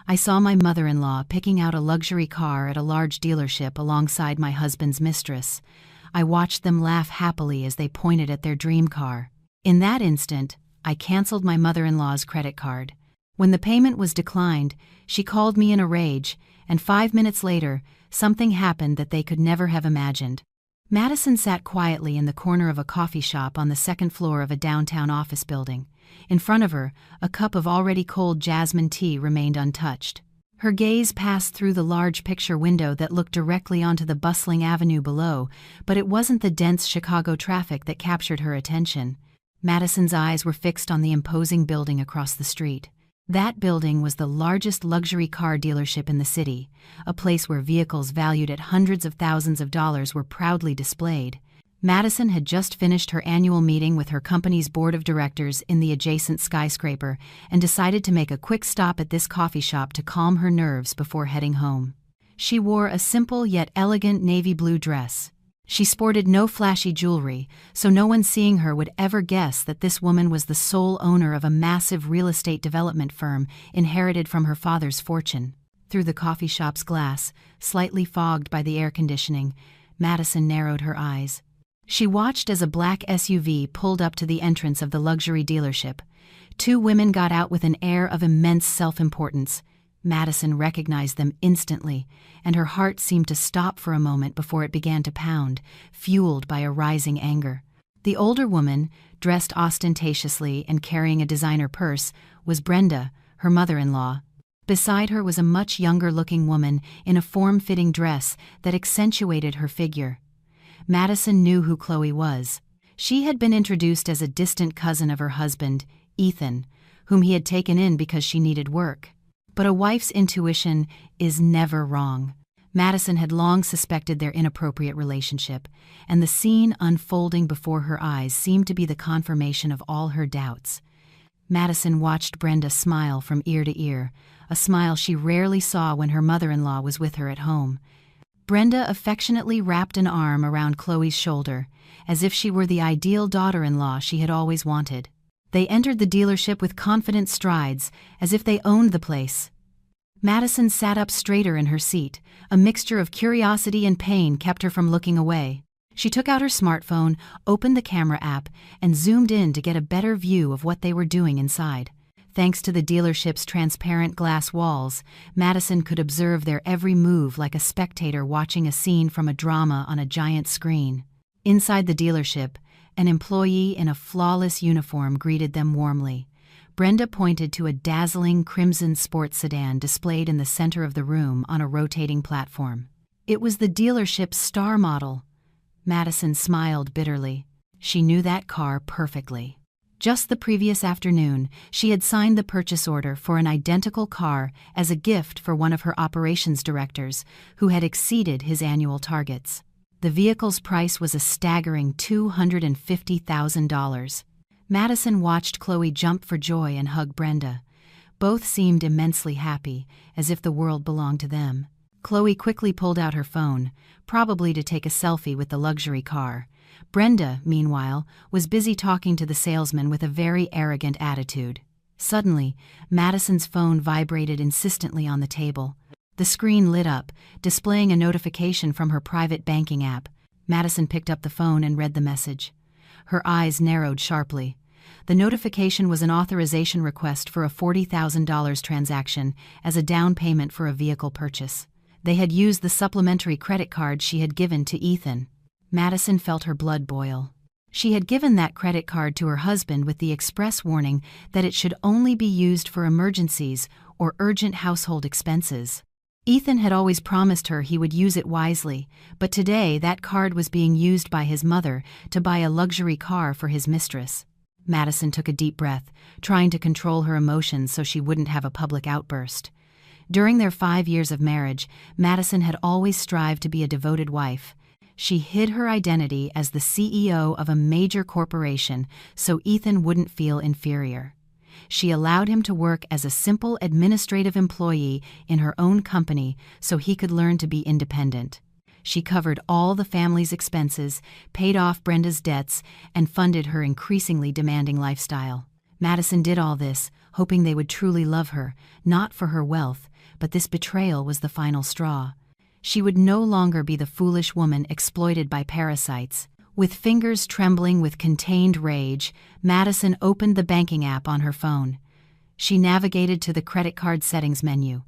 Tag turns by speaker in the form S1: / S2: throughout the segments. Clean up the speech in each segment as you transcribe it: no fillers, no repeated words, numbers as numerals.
S1: I saw my mother-in-law picking out a luxury car at a large dealership alongside my husband's mistress. I watched them laugh happily as they pointed at their dream car. In that instant, I canceled my mother-in-law's credit card. When the payment was declined, she called me in a rage, and 5 minutes later, something happened that they could never have imagined. Madison sat quietly in the corner of a coffee shop on the second floor of a downtown office building. In front of her, a cup of already cold jasmine tea remained untouched. Her gaze passed through the large picture window that looked directly onto the bustling avenue below, but it wasn't the dense Chicago traffic that captured her attention. Madison's eyes were fixed on the imposing building across the street. That building was the largest luxury car dealership in the city, a place where vehicles valued at hundreds of thousands of dollars were proudly displayed. Madison had just finished her annual meeting with her company's board of directors in the adjacent skyscraper and decided to make a quick stop at this coffee shop to calm her nerves before heading home. She wore a simple yet elegant navy blue dress. She sported no flashy jewelry, so no one seeing her would ever guess that this woman was the sole owner of a massive real estate development firm inherited from her father's fortune. Through the coffee shop's glass, slightly fogged by the air conditioning, Madison narrowed her eyes. She watched as a black SUV pulled up to the entrance of the luxury dealership. Two women got out with an air of immense self-importance. Madison recognized them instantly, and her heart seemed to stop for a moment before it began to pound, fueled by a rising anger. The older woman, dressed ostentatiously and carrying a designer purse, was Brenda, her mother-in-law. Beside her was a much younger-looking woman in a form-fitting dress that accentuated her figure. Madison knew who Chloe was. She had been introduced as a distant cousin of her husband, Ethan, whom he had taken in because she needed work. But a wife's intuition is never wrong. Madison had long suspected their inappropriate relationship, and the scene unfolding before her eyes seemed to be the confirmation of all her doubts. Madison watched Brenda smile from ear to ear, a smile she rarely saw when her mother-in-law was with her at home. Brenda affectionately wrapped an arm around Chloe's shoulder, as if she were the ideal daughter-in-law she had always wanted. They entered the dealership with confident strides, as if they owned the place. Madison sat up straighter in her seat. A mixture of curiosity and pain kept her from looking away. She took out her smartphone, opened the camera app, and zoomed in to get a better view of what they were doing inside. Thanks to the dealership's transparent glass walls, Madison could observe their every move like a spectator watching a scene from a drama on a giant screen. Inside the dealership, an employee in a flawless uniform greeted them warmly. Brenda pointed to a dazzling crimson sports sedan displayed in the center of the room on a rotating platform. It was the dealership's star model. Madison smiled bitterly. She knew that car perfectly. Just the previous afternoon, she had signed the purchase order for an identical car as a gift for one of her operations directors, who had exceeded his annual targets. The vehicle's price was a staggering $250,000. Madison watched Chloe jump for joy and hug Brenda. Both seemed immensely happy, as if the world belonged to them. Chloe quickly pulled out her phone, probably to take a selfie with the luxury car. Brenda, meanwhile, was busy talking to the salesman with a very arrogant attitude. Suddenly, Madison's phone vibrated insistently on the table. The screen lit up, displaying a notification from her private banking app. Madison picked up the phone and read the message. Her eyes narrowed sharply. The notification was an authorization request for a $40,000 transaction as a down payment for a vehicle purchase. They had used the supplementary credit card she had given to Ethan. Madison felt her blood boil. She had given that credit card to her husband with the express warning that it should only be used for emergencies or urgent household expenses. Ethan had always promised her he would use it wisely, but today that card was being used by his mother to buy a luxury car for his mistress. Madison took a deep breath, trying to control her emotions so she wouldn't have a public outburst. During their 5 years of marriage, Madison had always strived to be a devoted wife. She hid her identity as the CEO of a major corporation so Ethan wouldn't feel inferior. She allowed him to work as a simple administrative employee in her own company so he could learn to be independent. She covered all the family's expenses, paid off Brenda's debts, and funded her increasingly demanding lifestyle. Madison did all this, hoping they would truly love her, not for her wealth, but this betrayal was the final straw. She would no longer be the foolish woman exploited by parasites. With fingers trembling with contained rage, Madison opened the banking app on her phone. She navigated to the credit card settings menu.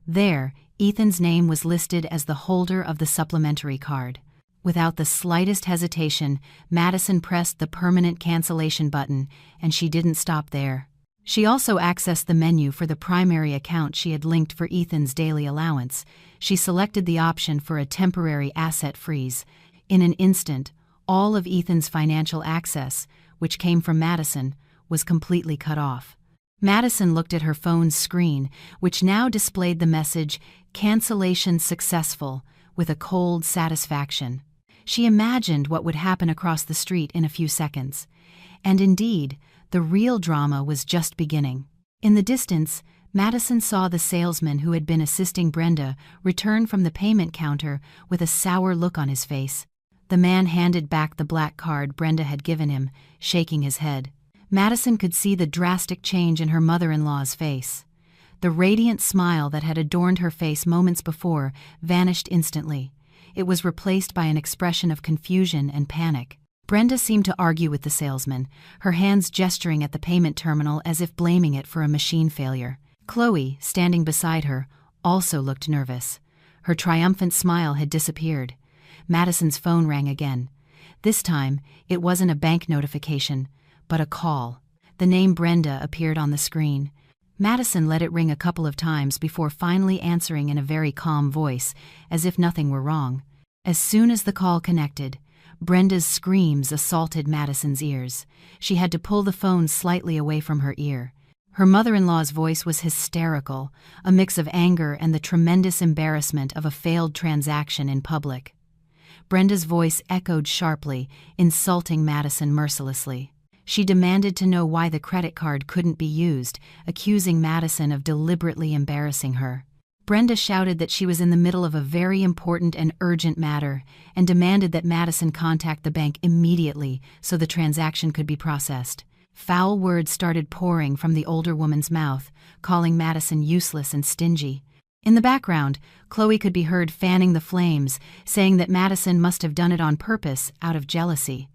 S1: There, Ethan's name was listed as the holder of the supplementary card. Without the slightest hesitation, Madison pressed the permanent cancellation button, and she didn't stop there. She also accessed the menu for the primary account she had linked for Ethan's daily allowance. She selected the option for a temporary asset freeze. In an instant, all of Ethan's financial access, which came from Madison, was completely cut off. Madison looked at her phone's screen, which now displayed the message, "Cancellation successful," with a cold satisfaction. She imagined what would happen across the street in a few seconds. And indeed, the real drama was just beginning. In the distance, Madison saw the salesman who had been assisting Brenda return from the payment counter with a sour look on his face. The man handed back the black card Brenda had given him, shaking his head. Madison could see the drastic change in her mother-in-law's face. The radiant smile that had adorned her face moments before vanished instantly. It was replaced by an expression of confusion and panic. Brenda seemed to argue with the salesman, her hands gesturing at the payment terminal as if blaming it for a machine failure. Chloe, standing beside her, also looked nervous. Her triumphant smile had disappeared. Madison's phone rang again. This time, it wasn't a bank notification, but a call. The name Brenda appeared on the screen. Madison let it ring a couple of times before finally answering in a very calm voice, as if nothing were wrong. As soon as the call connected, Brenda's screams assaulted Madison's ears. She had to pull the phone slightly away from her ear. Her mother-in-law's voice was hysterical, a mix of anger and the tremendous embarrassment of a failed transaction in public. Brenda's voice echoed sharply, insulting Madison mercilessly. She demanded to know why the credit card couldn't be used, accusing Madison of deliberately embarrassing her. Brenda shouted that she was in the middle of a very important and urgent matter and demanded that Madison contact the bank immediately so the transaction could be processed. Foul words started pouring from the older woman's mouth, calling Madison useless and stingy. In the background, Chloe could be heard fanning the flames, saying that Madison must have done it on purpose, out of jealousy.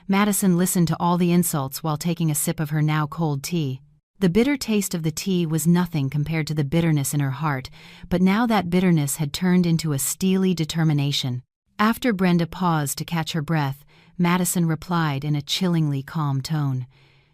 S1: Madison listened to all the insults while taking a sip of her now cold tea. The bitter taste of the tea was nothing compared to the bitterness in her heart, but now that bitterness had turned into a steely determination. After Brenda paused to catch her breath, Madison replied in a chillingly calm tone.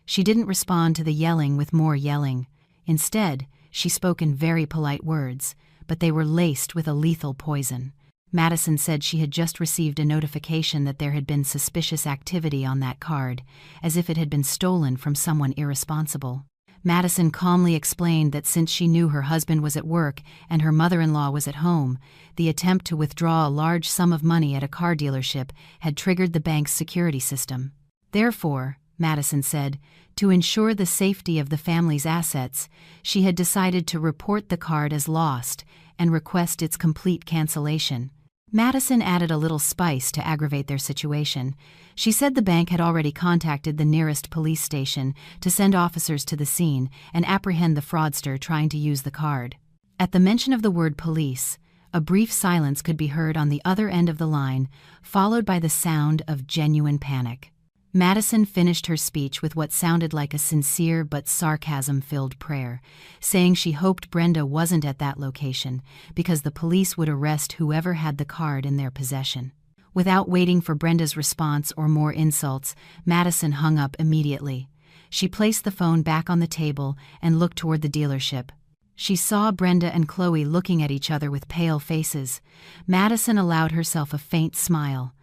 S1: She didn't respond to the yelling with more yelling. Instead, she spoke in very polite words, but they were laced with a lethal poison. Madison said she had just received a notification that there had been suspicious activity on that card, as if it had been stolen from someone irresponsible. Madison calmly explained that since she knew her husband was at work and her mother-in-law was at home, the attempt to withdraw a large sum of money at a car dealership had triggered the bank's security system. Therefore, Madison said, to ensure the safety of the family's assets, she had decided to report the card as lost and request its complete cancellation. Madison added a little spice to aggravate their situation. She said the bank had already contacted the nearest police station to send officers to the scene and apprehend the fraudster trying to use the card. At the mention of the word police, a brief silence could be heard on the other end of the line, followed by the sound of genuine panic. Madison finished her speech with what sounded like a sincere but sarcasm-filled prayer, saying she hoped Brenda wasn't at that location because the police would arrest whoever had the card in their possession. Without waiting for Brenda's response or more insults, Madison hung up immediately. She placed the phone back on the table and looked toward the dealership. She saw Brenda and Chloe looking at each other with pale faces. Madison allowed herself a faint smile.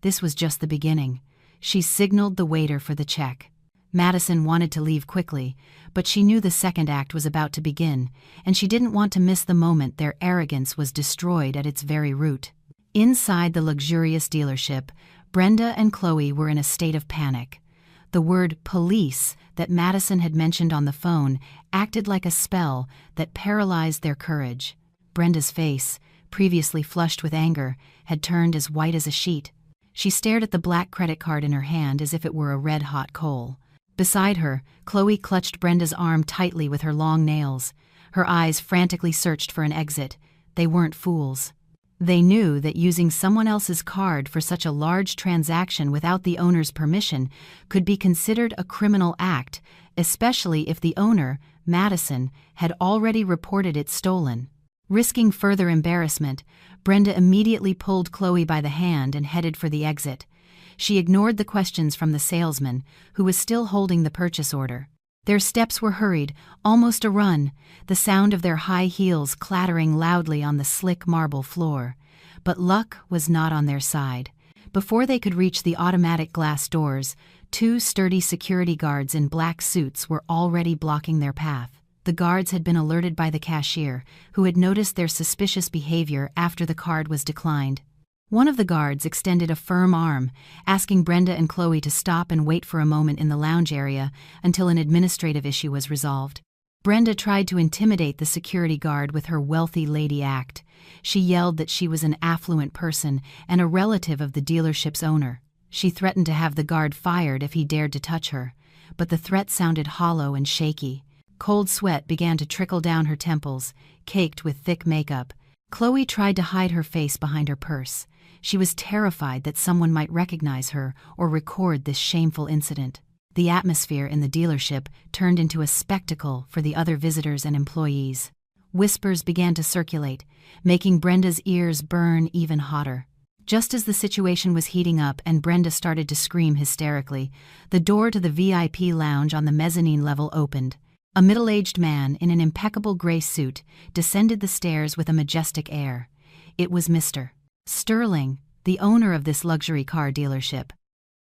S1: This was just the beginning. She signaled the waiter for the check. Madison wanted to leave quickly, but she knew the second act was about to begin, and she didn't want to miss the moment their arrogance was destroyed at its very root. Inside the luxurious dealership, Brenda and Chloe were in a state of panic. The word police that Madison had mentioned on the phone acted like a spell that paralyzed their courage. Brenda's face, previously flushed with anger, had turned as white as a sheet. She stared at the black credit card in her hand as if it were a red-hot coal. Beside her, Chloe clutched Brenda's arm tightly with her long nails. Her eyes frantically searched for an exit. They weren't fools. They knew that using someone else's card for such a large transaction without the owner's permission could be considered a criminal act, especially if the owner, Madison, had already reported it stolen. Risking further embarrassment, Brenda immediately pulled Chloe by the hand and headed for the exit. She ignored the questions from the salesman, who was still holding the purchase order. Their steps were hurried, almost a run, the sound of their high heels clattering loudly on the slick marble floor. But luck was not on their side. Before they could reach the automatic glass doors, 2 sturdy security guards in black suits were already blocking their path. The guards had been alerted by the cashier, who had noticed their suspicious behavior after the card was declined. One of the guards extended a firm arm, asking Brenda and Chloe to stop and wait for a moment in the lounge area until an administrative issue was resolved. Brenda tried to intimidate the security guard with her wealthy lady act. She yelled that she was an affluent person and a relative of the dealership's owner. She threatened to have the guard fired if he dared to touch her, but the threat sounded hollow and shaky. Cold sweat began to trickle down her temples, caked with thick makeup. Chloe tried to hide her face behind her purse. She was terrified that someone might recognize her or record this shameful incident. The atmosphere in the dealership turned into a spectacle for the other visitors and employees. Whispers began to circulate, making Brenda's ears burn even hotter. Just as the situation was heating up and Brenda started to scream hysterically, the door to the VIP lounge on the mezzanine level opened. A middle-aged man in an impeccable gray suit descended the stairs with a majestic air. It was Mr. Sterling, the owner of this luxury car dealership.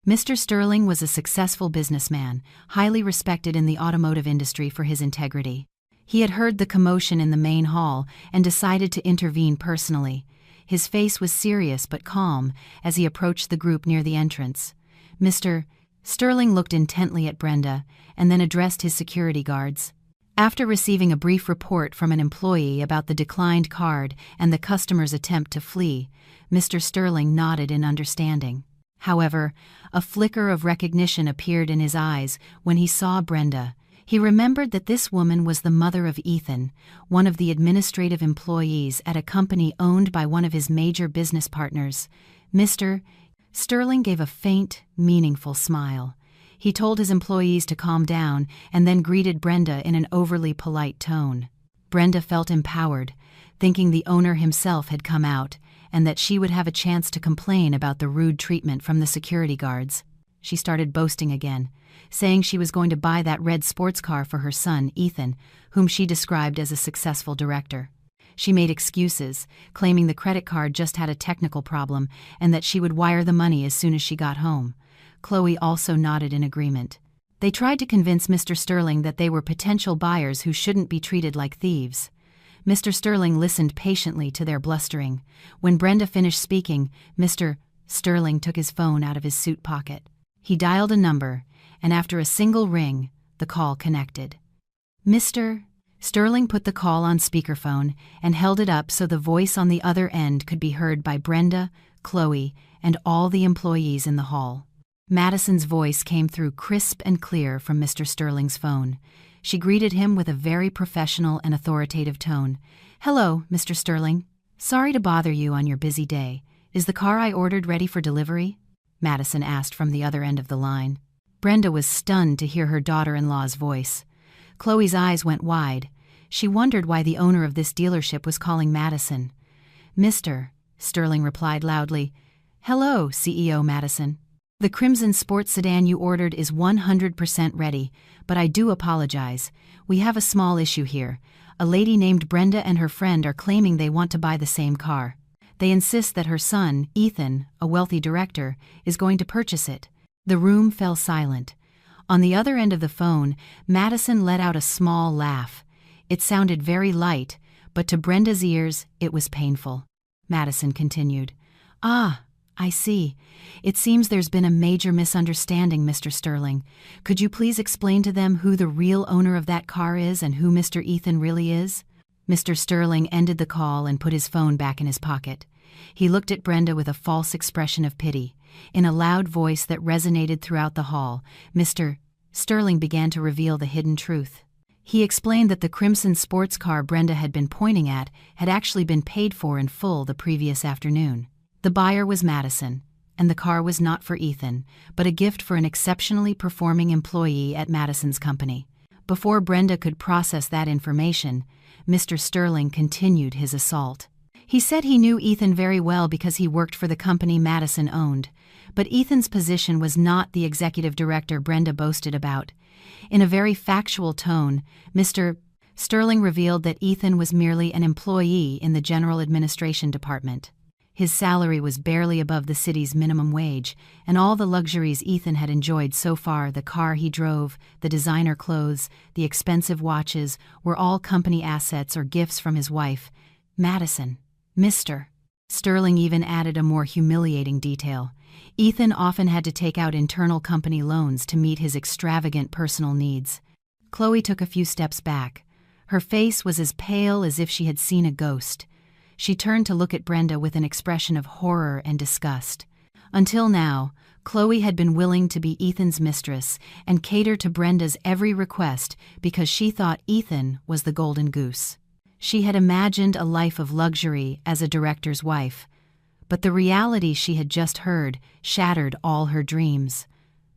S1: Mr. Sterling was a successful businessman, highly respected in the automotive industry for his integrity. He had heard the commotion in the main hall and decided to intervene personally. His face was serious but calm as he approached the group near the entrance. Mr. Sterling looked intently at Brenda and then addressed his security guards. After receiving a brief report from an employee about the declined card and the customer's attempt to flee, Mr. Sterling nodded in understanding. However, a flicker of recognition appeared in his eyes when he saw Brenda. He remembered that this woman was the mother of Ethan, one of the administrative employees at a company owned by one of his major business partners. Mr. Sterling gave a faint, meaningful smile. He told his employees to calm down and then greeted Brenda in an overly polite tone. Brenda felt empowered, thinking the owner himself had come out and that she would have a chance to complain about the rude treatment from the security guards. She started boasting again, saying she was going to buy that red sports car for her son, Ethan, whom she described as a successful director. She made excuses, claiming the credit card just had a technical problem and that she would wire the money as soon as she got home. Chloe also nodded in agreement. They tried to convince Mr. Sterling that they were potential buyers who shouldn't be treated like thieves. Mr. Sterling listened patiently to their blustering. When Brenda finished speaking, Mr. Sterling took his phone out of his suit pocket. He dialed a number, and after a single ring, the call connected. Mr. Sterling put the call on speakerphone and held it up so the voice on the other end could be heard by Brenda, Chloe, and all the employees in the hall. Madison's voice came through crisp and clear from Mr. Sterling's phone. She greeted him with a very professional and authoritative tone. "Hello, Mr. Sterling. Sorry to bother you on your busy day. Is the car I ordered ready for delivery?" Madison asked from the other end of the line. Brenda was stunned to hear her daughter-in-law's voice. Chloe's eyes went wide. She wondered why the owner of this dealership was calling Madison. "Mr. Sterling replied loudly. "Hello, CEO Madison. The crimson sports sedan you ordered is 100% ready, but I do apologize. We have a small issue here. A lady named Brenda and her friend are claiming they want to buy the same car. They insist that her son, Ethan, a wealthy director, is going to purchase it." The room fell silent. On the other end of the phone, Madison let out a small laugh. It sounded very light, but to Brenda's ears, it was painful. Madison continued. "Ah, I see. It seems there's been a major misunderstanding, Mr. Sterling. Could you please explain to them who the real owner of that car is and who Mr. Ethan really is?" Mr. Sterling ended the call and put his phone back in his pocket. He looked at Brenda with a false expression of pity. In a loud voice that resonated throughout the hall, Mr. Sterling began to reveal the hidden truth. He explained that the crimson sports car Brenda had been pointing at had actually been paid for in full the previous afternoon. The buyer was Madison, and the car was not for Ethan, but a gift for an exceptionally performing employee at Madison's company. Before Brenda could process that information, Mr. Sterling continued his assault. He said he knew Ethan very well because he worked for the company Madison owned, but Ethan's position was not the executive director Brenda boasted about. In a very factual tone, Mr. Sterling revealed that Ethan was merely an employee in the general administration department. His salary was barely above the city's minimum wage, and all the luxuries Ethan had enjoyed so far, the car he drove, the designer clothes, the expensive watches, were all company assets or gifts from his wife, Madison. Mr. Sterling even added a more humiliating detail. Ethan often had to take out internal company loans to meet his extravagant personal needs. Chloe took a few steps back. Her face was as pale as if she had seen a ghost. She turned to look at Brenda with an expression of horror and disgust. Until now, Chloe had been willing to be Ethan's mistress and cater to Brenda's every request because she thought Ethan was the golden goose. She had imagined a life of luxury as a director's wife, but the reality she had just heard shattered all her dreams.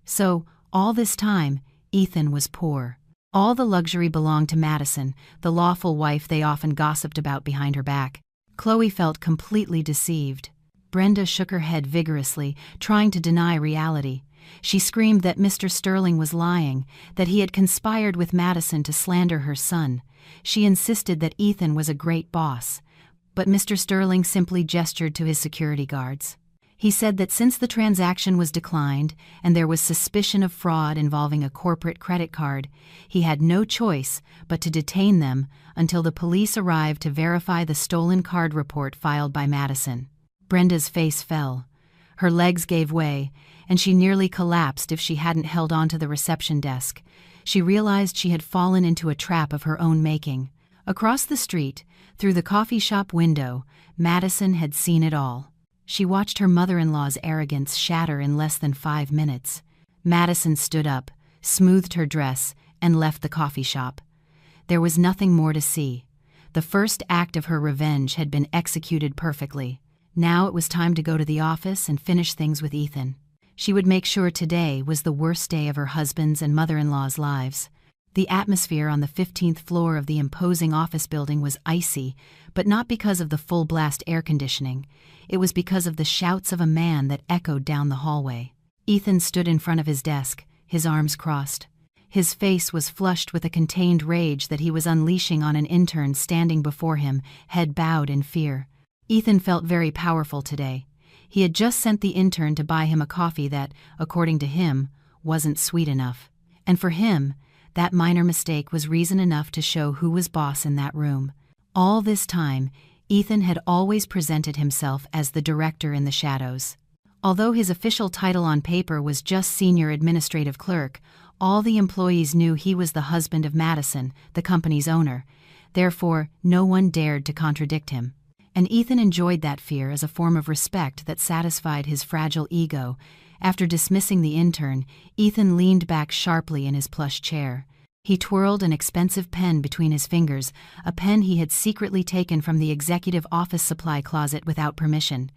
S1: So, all this time, Ethan was poor. All the luxury belonged to Madison, the lawful wife they often gossiped about behind her back. Chloe felt completely deceived. Brenda shook her head vigorously, trying to deny reality. She screamed that Mr. Sterling was lying, that he had conspired with Madison to slander her son. She insisted that Ethan was a great boss, but Mr. Sterling simply gestured to his security guards. He said that since the transaction was declined and there was suspicion of fraud involving a corporate credit card, he had no choice but to detain them until the police arrived to verify the stolen card report filed by Madison. Brenda's face fell. Her legs gave way, and she nearly collapsed if she hadn't held onto the reception desk. She realized she had fallen into a trap of her own making. Across the street, through the coffee shop window, Madison had seen it all. She watched her mother-in-law's arrogance shatter in less than 5 minutes. Madison stood up, smoothed her dress, and left the coffee shop. There was nothing more to see. The first act of her revenge had been executed perfectly. Now it was time to go to the office and finish things with Ethan. She would make sure today was the worst day of her husband's and mother-in-law's lives. The atmosphere on the 15th floor of the imposing office building was icy, but not because of the full-blast air conditioning. It was because of the shouts of a man that echoed down the hallway. Ethan stood in front of his desk, his arms crossed. His face was flushed with a contained rage that he was unleashing on an intern standing before him, head bowed in fear. Ethan felt very powerful today. He had just sent the intern to buy him a coffee that, according to him, wasn't sweet enough. And for him, that minor mistake was reason enough to show who was boss in that room. All this time, Ethan had always presented himself as the director in the shadows. Although his official title on paper was just senior administrative clerk, all the employees knew he was the husband of Madison, the company's owner. Therefore, no one dared to contradict him. And Ethan enjoyed that fear as a form of respect that satisfied his fragile ego. After dismissing the intern, Ethan leaned back sharply in his plush chair. He twirled an expensive pen between his fingers, a pen he had secretly taken from the executive office supply closet without permission.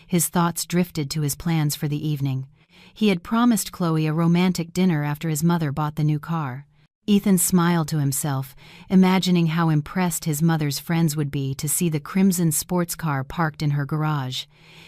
S1: His thoughts drifted to his plans for the evening. He had promised Chloe a romantic dinner after his mother bought the new car. Ethan smiled to himself, imagining how impressed his mother's friends would be to see the crimson sports car parked in her garage.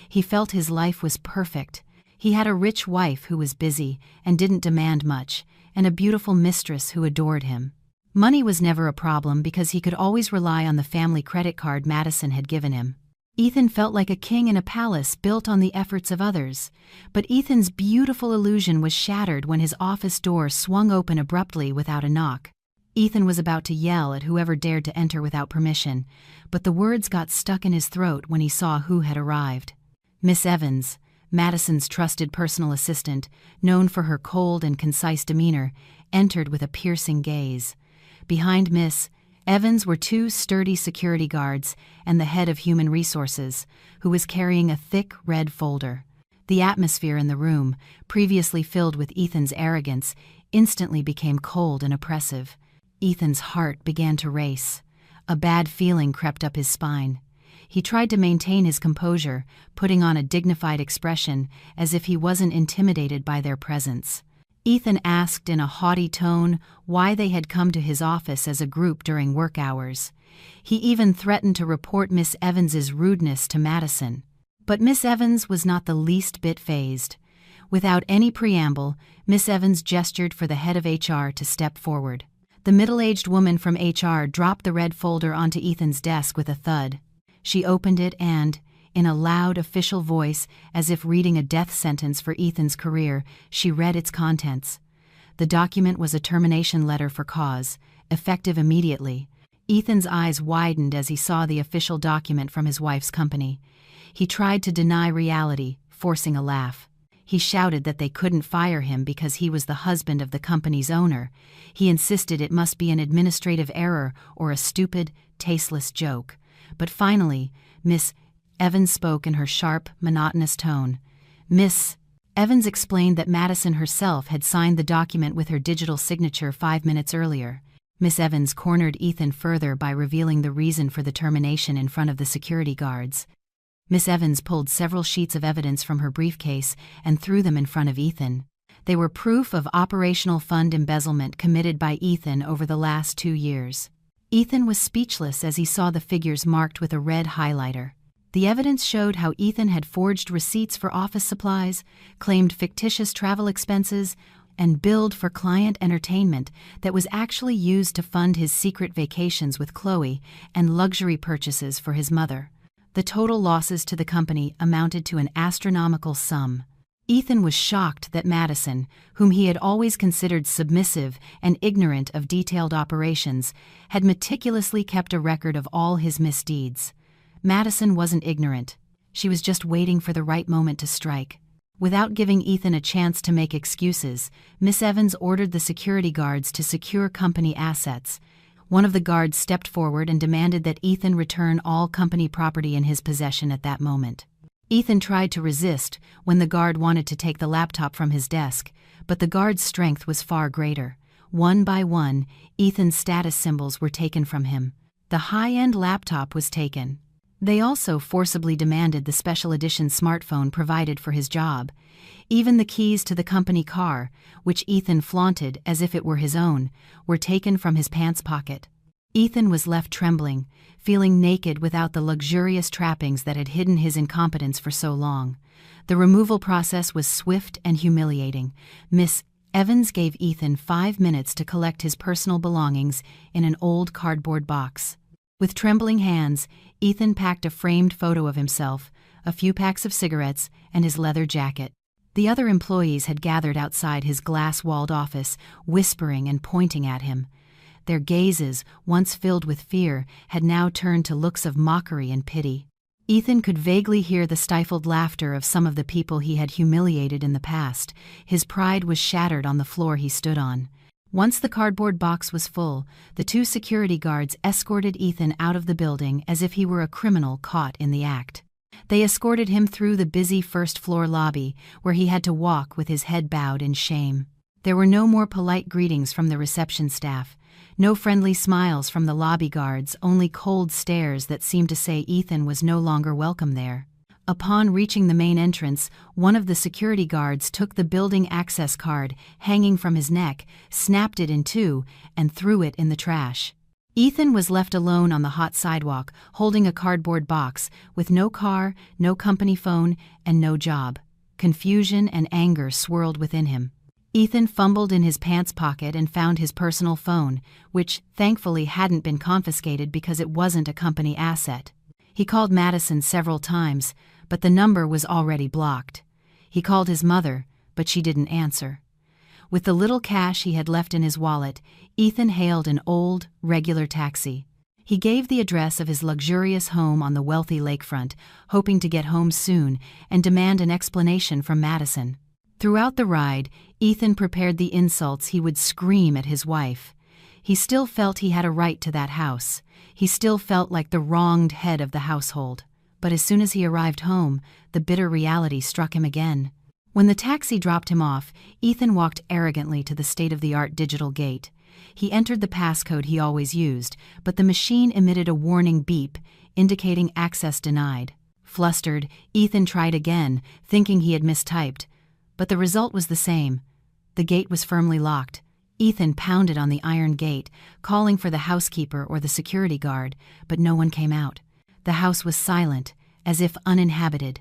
S1: He felt his life was perfect. He had a rich wife who was busy and didn't demand much, and a beautiful mistress who adored him. Money was never a problem because he could always rely on the family credit card Madison had given him. Ethan felt like a king in a palace built on the efforts of others, but Ethan's beautiful illusion was shattered when his office door swung open abruptly without a knock. Ethan was about to yell at whoever dared to enter without permission, but the words got stuck in his throat when he saw who had arrived. Miss Evans, Madison's trusted personal assistant, known for her cold and concise demeanor, entered with a piercing gaze. Behind Miss Evans were 2 sturdy security guards and the head of human resources, who was carrying a thick red folder. The atmosphere in the room, previously filled with Ethan's arrogance, instantly became cold and oppressive. Ethan's heart began to race. A bad feeling crept up his spine. He tried to maintain his composure, putting on a dignified expression, as if he wasn't intimidated by their presence. Ethan asked in a haughty tone why they had come to his office as a group during work hours. He even threatened to report Miss Evans's rudeness to Madison. But Miss Evans was not the least bit fazed. Without any preamble, Miss Evans gestured for the head of HR to step forward. The middle-aged woman from HR dropped the red folder onto Ethan's desk with a thud. She opened it and, in a loud, official voice, as if reading a death sentence for Ethan's career, she read its contents. The document was a termination letter for cause, effective immediately. Ethan's eyes widened as he saw the official document from his wife's company. He tried to deny reality, forcing a laugh. He shouted that they couldn't fire him because he was the husband of the company's owner. He insisted it must be an administrative error or a stupid, tasteless joke. But finally, Miss Evans spoke in her sharp, monotonous tone. Miss Evans explained that Madison herself had signed the document with her digital signature 5 minutes earlier. Miss Evans cornered Ethan further by revealing the reason for the termination in front of the security guards. Miss Evans pulled several sheets of evidence from her briefcase and threw them in front of Ethan. They were proof of operational fund embezzlement committed by Ethan over the last 2 years. Ethan was speechless as he saw the figures marked with a red highlighter. The evidence showed how Ethan had forged receipts for office supplies, claimed fictitious travel expenses, and billed for client entertainment that was actually used to fund his secret vacations with Chloe and luxury purchases for his mother. The total losses to the company amounted to an astronomical sum. Ethan was shocked that Madison, whom he had always considered submissive and ignorant of detailed operations, had meticulously kept a record of all his misdeeds. Madison wasn't ignorant. She was just waiting for the right moment to strike. Without giving Ethan a chance to make excuses, Miss Evans ordered the security guards to secure company assets. One of the guards stepped forward and demanded that Ethan return all company property in his possession at that moment. Ethan tried to resist when the guard wanted to take the laptop from his desk, but the guard's strength was far greater. One by one, Ethan's status symbols were taken from him. The high-end laptop was taken. They also forcibly demanded the special edition smartphone provided for his job. Even the keys to the company car, which Ethan flaunted as if it were his own, were taken from his pants pocket. Ethan was left trembling, feeling naked without the luxurious trappings that had hidden his incompetence for so long. The removal process was swift and humiliating. Miss Evans gave Ethan 5 minutes to collect his personal belongings in an old cardboard box. With trembling hands, Ethan packed a framed photo of himself, a few packs of cigarettes, and his leather jacket. The other employees had gathered outside his glass-walled office, whispering and pointing at him. Their gazes, once filled with fear, had now turned to looks of mockery and pity. Ethan could vaguely hear the stifled laughter of some of the people he had humiliated in the past. His pride was shattered on the floor he stood on. Once the cardboard box was full, the 2 security guards escorted Ethan out of the building as if he were a criminal caught in the act. They escorted him through the busy first-floor lobby, where he had to walk with his head bowed in shame. There were no more polite greetings from the reception staff, no friendly smiles from the lobby guards, only cold stares that seemed to say Ethan was no longer welcome there. Upon reaching the main entrance, one of the security guards took the building access card hanging from his neck, snapped it in 2, and threw it in the trash. Ethan was left alone on the hot sidewalk, holding a cardboard box, with no car, no company phone, and no job. Confusion and anger swirled within him. Ethan fumbled in his pants pocket and found his personal phone, which thankfully hadn't been confiscated because it wasn't a company asset. He called Madison several times, but the number was already blocked. He called his mother, but she didn't answer. With the little cash he had left in his wallet, Ethan hailed an old, regular taxi. He gave the address of his luxurious home on the wealthy lakefront, hoping to get home soon and demand an explanation from Madison. Throughout the ride, Ethan prepared the insults he would scream at his wife. He still felt he had a right to that house. He still felt like the wronged head of the household. But as soon as he arrived home, the bitter reality struck him again. When the taxi dropped him off, Ethan walked arrogantly to the state-of-the-art digital gate. He entered the passcode he always used, but the machine emitted a warning beep, indicating access denied. Flustered, Ethan tried again, thinking he had mistyped. But the result was the same. The gate was firmly locked. Ethan pounded on the iron gate, calling for the housekeeper or the security guard, but no one came out. The house was silent, as if uninhabited.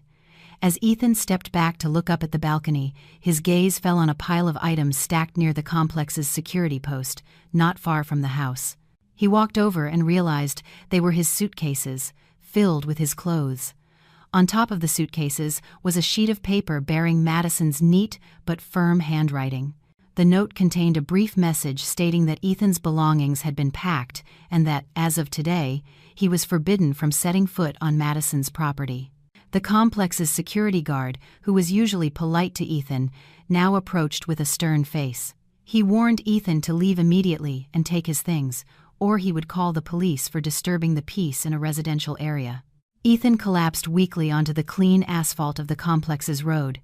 S1: As Ethan stepped back to look up at the balcony, his gaze fell on a pile of items stacked near the complex's security post, not far from the house. He walked over and realized they were his suitcases, filled with his clothes. On top of the suitcases was a sheet of paper bearing Madison's neat but firm handwriting. The note contained a brief message stating that Ethan's belongings had been packed and that, as of today, he was forbidden from setting foot on Madison's property. The complex's security guard, who was usually polite to Ethan, now approached with a stern face. He warned Ethan to leave immediately and take his things, or he would call the police for disturbing the peace in a residential area. Ethan collapsed weakly onto the clean asphalt of the complex's road.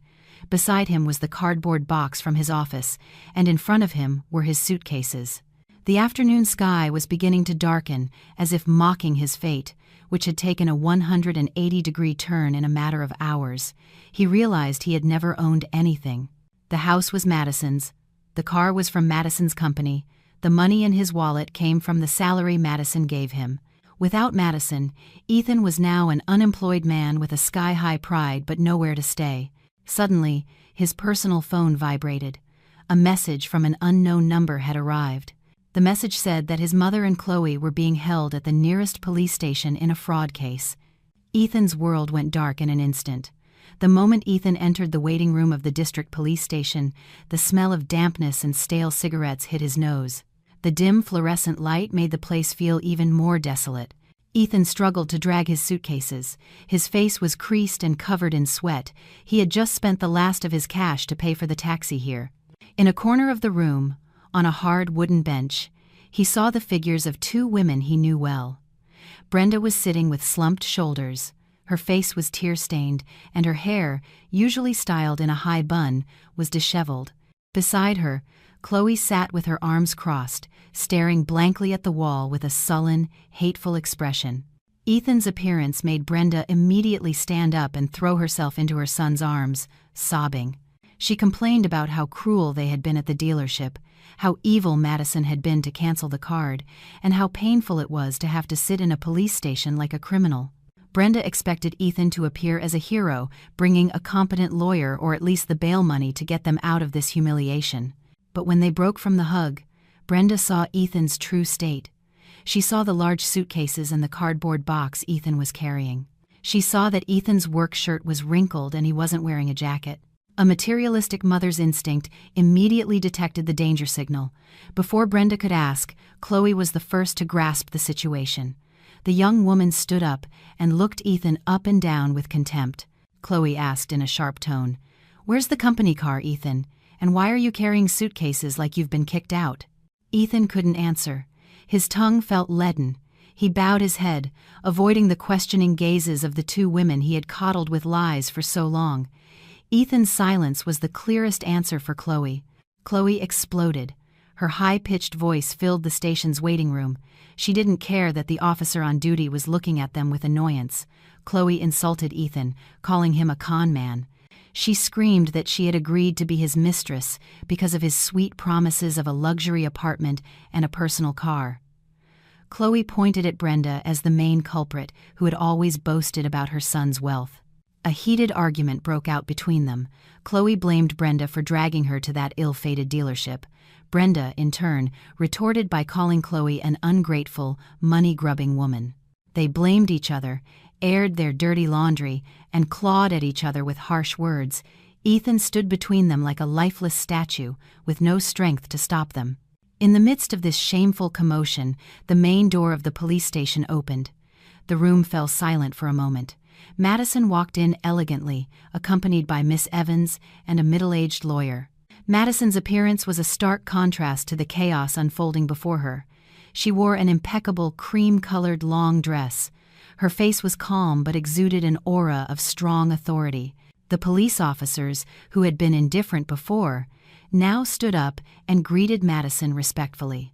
S1: Beside him was the cardboard box from his office, and in front of him were his suitcases. The afternoon sky was beginning to darken, as if mocking his fate, which had taken a 180-degree turn in a matter of hours. He realized he had never owned anything. The house was Madison's. The car was from Madison's company. The money in his wallet came from the salary Madison gave him. Without Madison, Ethan was now an unemployed man with a sky-high pride but nowhere to stay. Suddenly, his personal phone vibrated. A message from an unknown number had arrived. The message said that his mother and Chloe were being held at the nearest police station in a fraud case. Ethan's world went dark in an instant. The moment Ethan entered the waiting room of the district police station, the smell of dampness and stale cigarettes hit his nose. The dim fluorescent light made the place feel even more desolate. Ethan struggled to drag his suitcases. His face was creased and covered in sweat. He had just spent the last of his cash to pay for the taxi here. In a corner of the room, on a hard wooden bench, he saw the figures of two women he knew well. Brenda was sitting with slumped shoulders. Her face was tear-stained, and her hair, usually styled in a high bun, was disheveled. Beside her, Chloe sat with her arms crossed, staring blankly at the wall with a sullen, hateful expression. Ethan's appearance made Brenda immediately stand up and throw herself into her son's arms, sobbing. She complained about how cruel they had been at the dealership, how evil Madison had been to cancel the card, and how painful it was to have to sit in a police station like a criminal. Brenda expected Ethan to appear as a hero, bringing a competent lawyer or at least the bail money to get them out of this humiliation. But when they broke from the hug, Brenda saw Ethan's true state. She saw the large suitcases and the cardboard box Ethan was carrying. She saw that Ethan's work shirt was wrinkled and he wasn't wearing a jacket. A materialistic mother's instinct immediately detected the danger signal. Before Brenda could ask, Chloe was the first to grasp the situation. The young woman stood up and looked Ethan up and down with contempt. Chloe asked in a sharp tone, "Where's the company car, Ethan? And why are you carrying suitcases like you've been kicked out?" Ethan couldn't answer. His tongue felt leaden. He bowed his head, avoiding the questioning gazes of the two women he had coddled with lies for so long. Ethan's silence was the clearest answer for Chloe. Chloe exploded. Her high-pitched voice filled the station's waiting room. She didn't care that the officer on duty was looking at them with annoyance. Chloe insulted Ethan, calling him a con man. She screamed that she had agreed to be his mistress because of his sweet promises of a luxury apartment and a personal car. Chloe pointed at Brenda as the main culprit who had always boasted about her son's wealth. A heated argument broke out between them. Chloe blamed Brenda for dragging her to that ill-fated dealership. Brenda, in turn, retorted by calling Chloe an ungrateful, money-grubbing woman. They blamed each other, aired their dirty laundry, and clawed at each other with harsh words. Ethan stood between them like a lifeless statue, with no strength to stop them. In the midst of this shameful commotion, the main door of the police station opened. The room fell silent for a moment. Madison walked in elegantly, accompanied by Miss Evans and a middle-aged lawyer. Madison's appearance was a stark contrast to the chaos unfolding before her. She wore an impeccable cream-colored long dress. Her face was calm but exuded an aura of strong authority. The police officers, who had been indifferent before, now stood up and greeted Madison respectfully.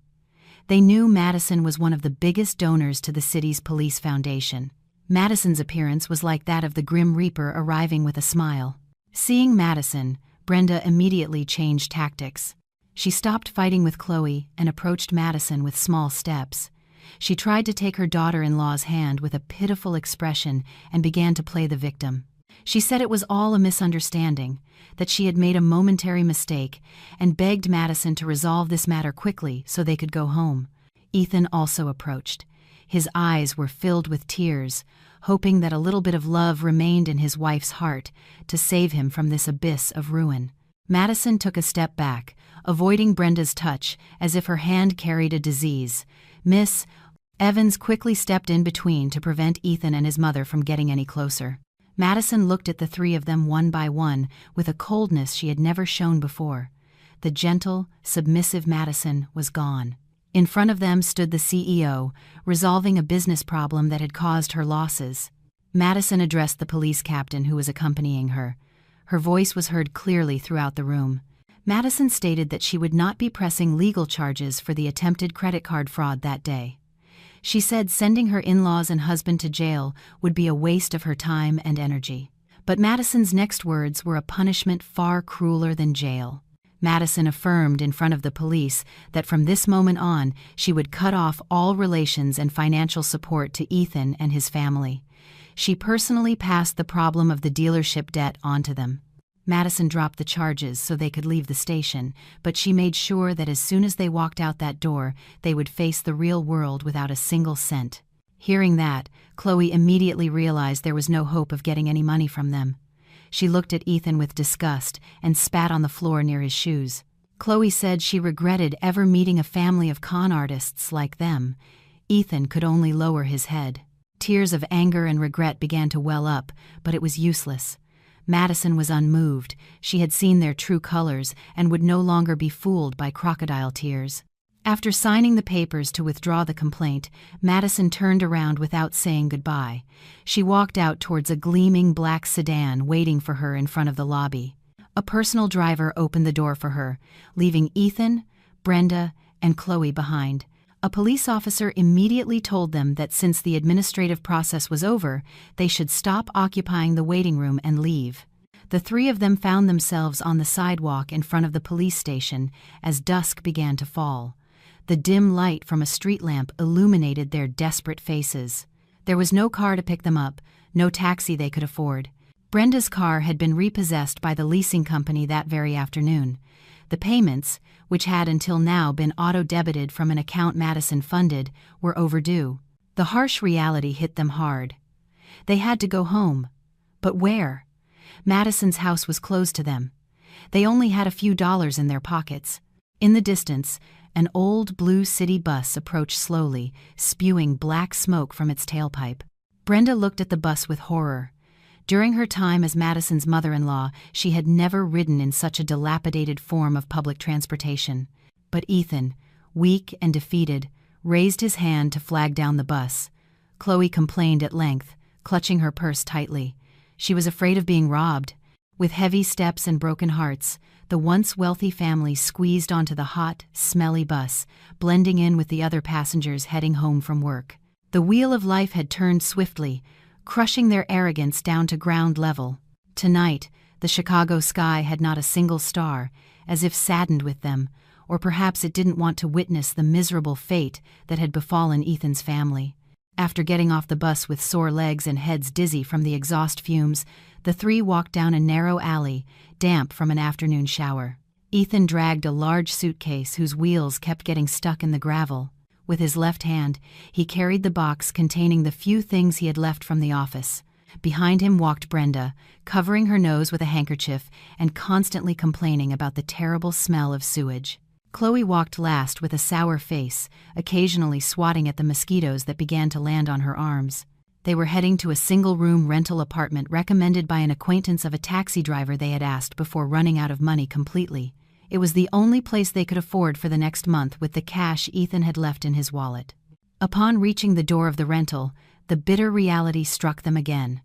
S1: They knew Madison was one of the biggest donors to the city's police foundation. Madison's appearance was like that of the Grim Reaper arriving with a smile. Seeing Madison, Brenda immediately changed tactics. She stopped fighting with Chloe and approached Madison with small steps. She tried to take her daughter-in-law's hand with a pitiful expression and began to play the victim. She said it was all a misunderstanding, that she had made a momentary mistake, and begged Madison to resolve this matter quickly so they could go home. Ethan also approached. His eyes were filled with tears, hoping that a little bit of love remained in his wife's heart to save him from this abyss of ruin. Madison took a step back, avoiding Brenda's touch as if her hand carried a disease. Miss Evans quickly stepped in between to prevent Ethan and his mother from getting any closer. Madison looked at the three of them one by one with a coldness she had never shown before. The gentle, submissive Madison was gone. In front of them stood the CEO, resolving a business problem that had caused her losses. Madison addressed the police captain who was accompanying her. Her voice was heard clearly throughout the room. Madison stated that she would not be pressing legal charges for the attempted credit card fraud that day. She said sending her in-laws and husband to jail would be a waste of her time and energy. But Madison's next words were a punishment far crueler than jail. Madison affirmed in front of the police that from this moment on, she would cut off all relations and financial support to Ethan and his family. She personally passed the problem of the dealership debt onto them. Madison dropped the charges so they could leave the station, but she made sure that as soon as they walked out that door, they would face the real world without a single cent. Hearing that, Chloe immediately realized there was no hope of getting any money from them. She looked at Ethan with disgust and spat on the floor near his shoes. Chloe said she regretted ever meeting a family of con artists like them. Ethan could only lower his head. Tears of anger and regret began to well up, but it was useless. Madison was unmoved. She had seen their true colors and would no longer be fooled by crocodile tears. After signing the papers to withdraw the complaint, Madison turned around without saying goodbye. She walked out towards a gleaming black sedan waiting for her in front of the lobby. A personal driver opened the door for her, leaving Ethan, Brenda, and Chloe behind. A police officer immediately told them that since the administrative process was over, they should stop occupying the waiting room and leave. The three of them found themselves on the sidewalk in front of the police station as dusk began to fall. The dim light from a street lamp illuminated their desperate faces. There was no car to pick them up, no taxi they could afford. Brenda's car had been repossessed by the leasing company that very afternoon. The payments, which had until now been auto-debited from an account Madison funded, were overdue. The harsh reality hit them hard. They had to go home. But where? Madison's house was closed to them. They only had a few dollars in their pockets. In the distance, an old blue city bus approached slowly, spewing black smoke from its tailpipe. Brenda looked at the bus with horror. During her time as Madison's mother-in-law, she had never ridden in such a dilapidated form of public transportation. But Ethan, weak and defeated, raised his hand to flag down the bus. Chloe complained at length, clutching her purse tightly. She was afraid of being robbed. With heavy steps and broken hearts, the once wealthy family squeezed onto the hot, smelly bus, blending in with the other passengers heading home from work. The wheel of life had turned swiftly, crushing their arrogance down to ground level. Tonight, the Chicago sky had not a single star, as if saddened with them, or perhaps it didn't want to witness the miserable fate that had befallen Ethan's family. After getting off the bus with sore legs and heads dizzy from the exhaust fumes, the three walked down a narrow alley, damp from an afternoon shower. Ethan dragged a large suitcase whose wheels kept getting stuck in the gravel. With his left hand, he carried the box containing the few things he had left from the office. Behind him walked Brenda, covering her nose with a handkerchief and constantly complaining about the terrible smell of sewage. Chloe walked last with a sour face, occasionally swatting at the mosquitoes that began to land on her arms. They were heading to a single-room rental apartment recommended by an acquaintance of a taxi driver they had asked before running out of money completely. It was the only place they could afford for the next month with the cash Ethan had left in his wallet. Upon reaching the door of the rental, the bitter reality struck them again.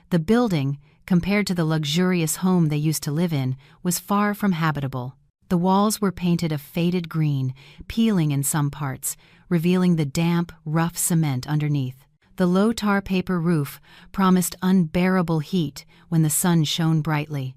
S1: The building, compared to the luxurious home they used to live in, was far from habitable. The walls were painted a faded green, peeling in some parts, revealing the damp, rough cement underneath. The low tar paper roof promised unbearable heat when the sun shone brightly.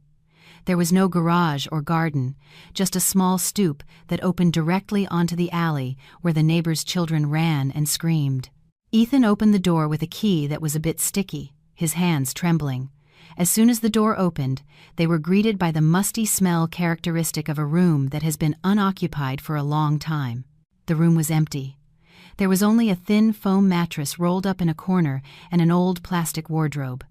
S1: There was no garage or garden, just a small stoop that opened directly onto the alley where the neighbors' children ran and screamed. Ethan opened the door with a key that was a bit sticky, his hands trembling. As soon as the door opened, they were greeted by the musty smell characteristic of a room that has been unoccupied for a long time. The room was empty. There was only a thin foam mattress rolled up in a corner and an old plastic wardrobe.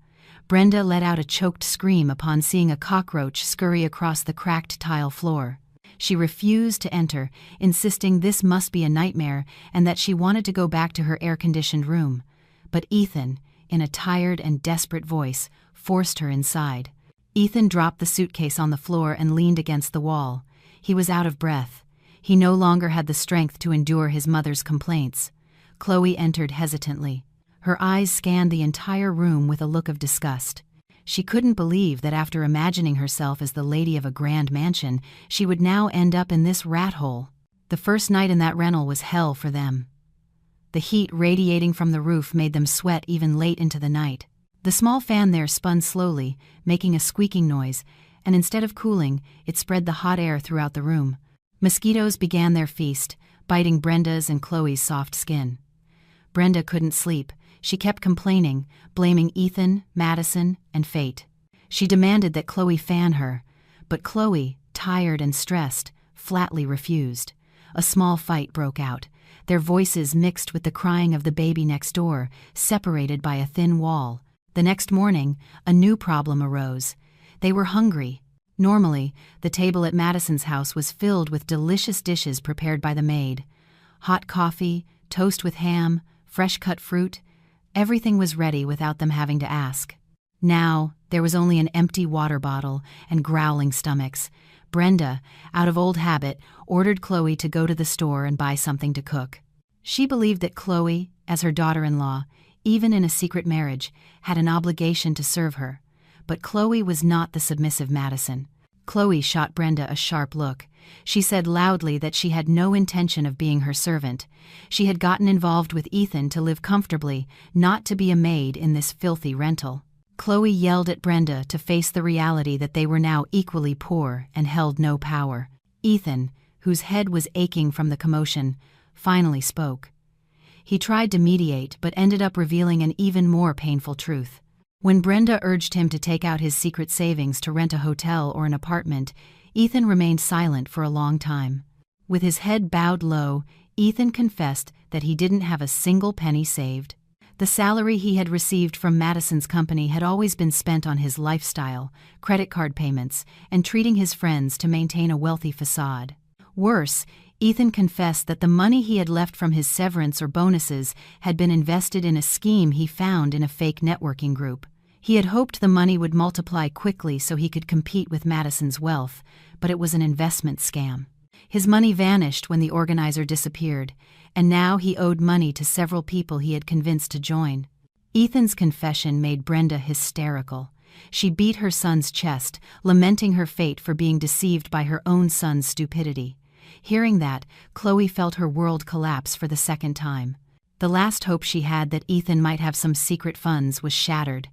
S1: Brenda let out a choked scream upon seeing a cockroach scurry across the cracked tile floor. She refused to enter, insisting this must be a nightmare and that she wanted to go back to her air-conditioned room. But Ethan, in a tired and desperate voice, forced her inside. Ethan dropped the suitcase on the floor and leaned against the wall. He was out of breath. He no longer had the strength to endure his mother's complaints. Chloe entered hesitantly. Her eyes scanned the entire room with a look of disgust. She couldn't believe that after imagining herself as the lady of a grand mansion, she would now end up in this rat hole. The first night in that rental was hell for them. The heat radiating from the roof made them sweat even late into the night. The small fan there spun slowly, making a squeaking noise, and instead of cooling, it spread the hot air throughout the room. Mosquitoes began their feast, biting Brenda's and Chloe's soft skin. Brenda couldn't sleep. She kept complaining, blaming Ethan, Madison, and fate. She demanded that Chloe fan her, but Chloe, tired and stressed, flatly refused. A small fight broke out. Their voices mixed with the crying of the baby next door, separated by a thin wall. The next morning, a new problem arose. They were hungry. Normally, the table at Madison's house was filled with delicious dishes prepared by the maid. Hot coffee, toast with ham, fresh-cut fruit. Everything was ready without them having to ask. Now, there was only an empty water bottle and growling stomachs. Brenda, out of old habit, ordered Chloe to go to the store and buy something to cook. She believed that Chloe, as her daughter-in-law, even in a secret marriage, had an obligation to serve her. But Chloe was not the submissive Madison. Chloe shot Brenda a sharp look. She said loudly that she had no intention of being her servant. She had gotten involved with Ethan to live comfortably, not to be a maid in this filthy rental. Chloe yelled at Brenda to face the reality that they were now equally poor and held no power. Ethan, whose head was aching from the commotion, finally spoke. He tried to mediate but ended up revealing an even more painful truth. When Brenda urged him to take out his secret savings to rent a hotel or an apartment, Ethan remained silent for a long time. With his head bowed low, Ethan confessed that he didn't have a single penny saved. The salary he had received from Madison's company had always been spent on his lifestyle, credit card payments, and treating his friends to maintain a wealthy facade. Worse, Ethan confessed that the money he had left from his severance or bonuses had been invested in a scheme he found in a fake networking group. He had hoped the money would multiply quickly so he could compete with Madison's wealth, but it was an investment scam. His money vanished when the organizer disappeared, and now he owed money to several people he had convinced to join. Ethan's confession made Brenda hysterical. She beat her son's chest, lamenting her fate for being deceived by her own son's stupidity. Hearing that, Chloe felt her world collapse for the second time. The last hope she had that Ethan might have some secret funds was shattered.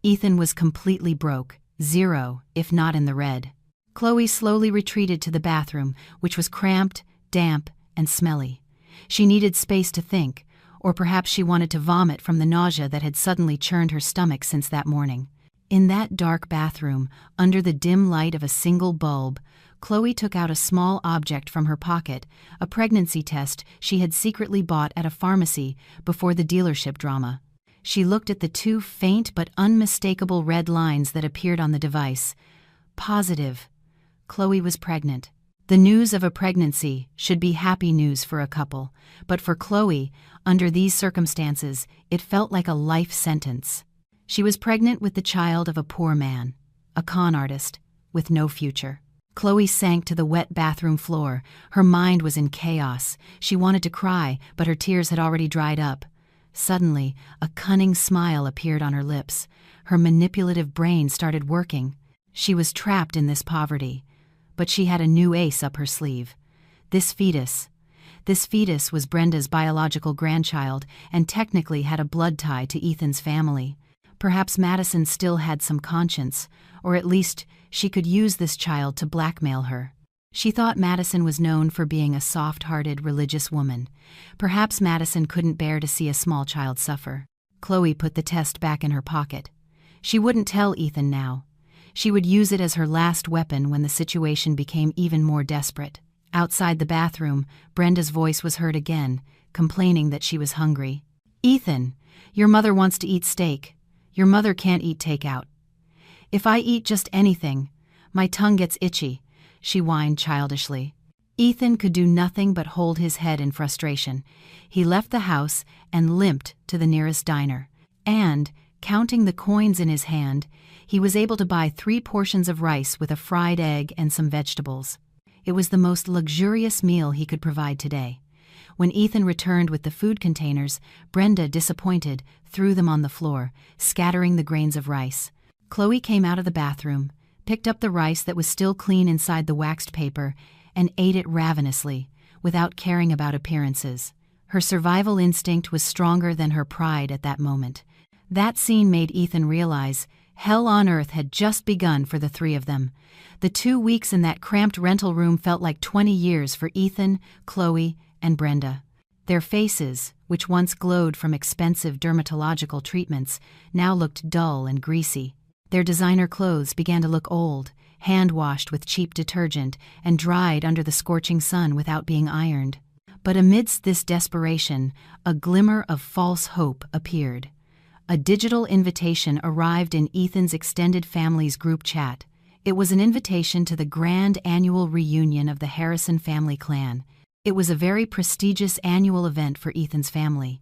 S1: Ethan was completely broke, zero, if not in the red. Chloe slowly retreated to the bathroom, which was cramped, damp, and smelly. She needed space to think, or perhaps she wanted to vomit from the nausea that had suddenly churned her stomach since that morning. In that dark bathroom, under the dim light of a single bulb, Chloe took out a small object from her pocket, a pregnancy test she had secretly bought at a pharmacy before the dealership drama. She looked at the two faint but unmistakable red lines that appeared on the device. Positive. Chloe was pregnant. The news of a pregnancy should be happy news for a couple, but for Chloe, under these circumstances, it felt like a life sentence. She was pregnant with the child of a poor man, a con artist, with no future. Chloe sank to the wet bathroom floor. Her mind was in chaos. She wanted to cry, but her tears had already dried up. Suddenly, a cunning smile appeared on her lips. Her manipulative brain started working. She was trapped in this poverty, but she had a new ace up her sleeve. This fetus was Brenda's biological grandchild and technically had a blood tie to Ethan's family. Perhaps Madison still had some conscience, or at least she could use this child to blackmail her. She thought Madison was known for being a soft-hearted, religious woman. Perhaps Madison couldn't bear to see a small child suffer. Chloe put the test back in her pocket. She wouldn't tell Ethan now. She would use it as her last weapon when the situation became even more desperate. Outside the bathroom, Brenda's voice was heard again, complaining that she was hungry. "Ethan, your mother wants to eat steak. Your mother can't eat takeout." "If I eat just anything, my tongue gets itchy," she whined childishly. Ethan could do nothing but hold his head in frustration. He left the house and limped to the nearest diner. And, counting the coins in his hand, he was able to buy 3 portions of rice with a fried egg and some vegetables. It was the most luxurious meal he could provide today. When Ethan returned with the food containers, Brenda, disappointed, threw them on the floor, scattering the grains of rice. Chloe came out of the bathroom, picked up the rice that was still clean inside the waxed paper, and ate it ravenously, without caring about appearances. Her survival instinct was stronger than her pride at that moment. That scene made Ethan realize hell on earth had just begun for the 3 of them. The 2 weeks in that cramped rental room felt like 20 years for Ethan, Chloe, and Brenda. Their faces, which once glowed from expensive dermatological treatments, now looked dull and greasy. Their designer clothes began to look old, hand-washed with cheap detergent, and dried under the scorching sun without being ironed. But amidst this desperation, a glimmer of false hope appeared. A digital invitation arrived in Ethan's extended family's group chat. It was an invitation to the grand annual reunion of the Harrison family clan. It was a very prestigious annual event for Ethan's family.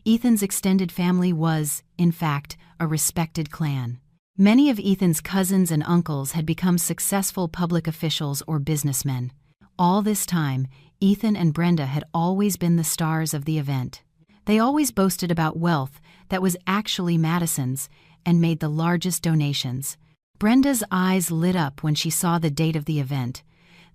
S1: Ethan's extended family was, in fact, a respected clan. Many of Ethan's cousins and uncles had become successful public officials or businessmen. All this time, Ethan and Brenda had always been the stars of the event. They always boasted about wealth that was actually Madison's and made the largest donations. Brenda's eyes lit up when she saw the date of the event.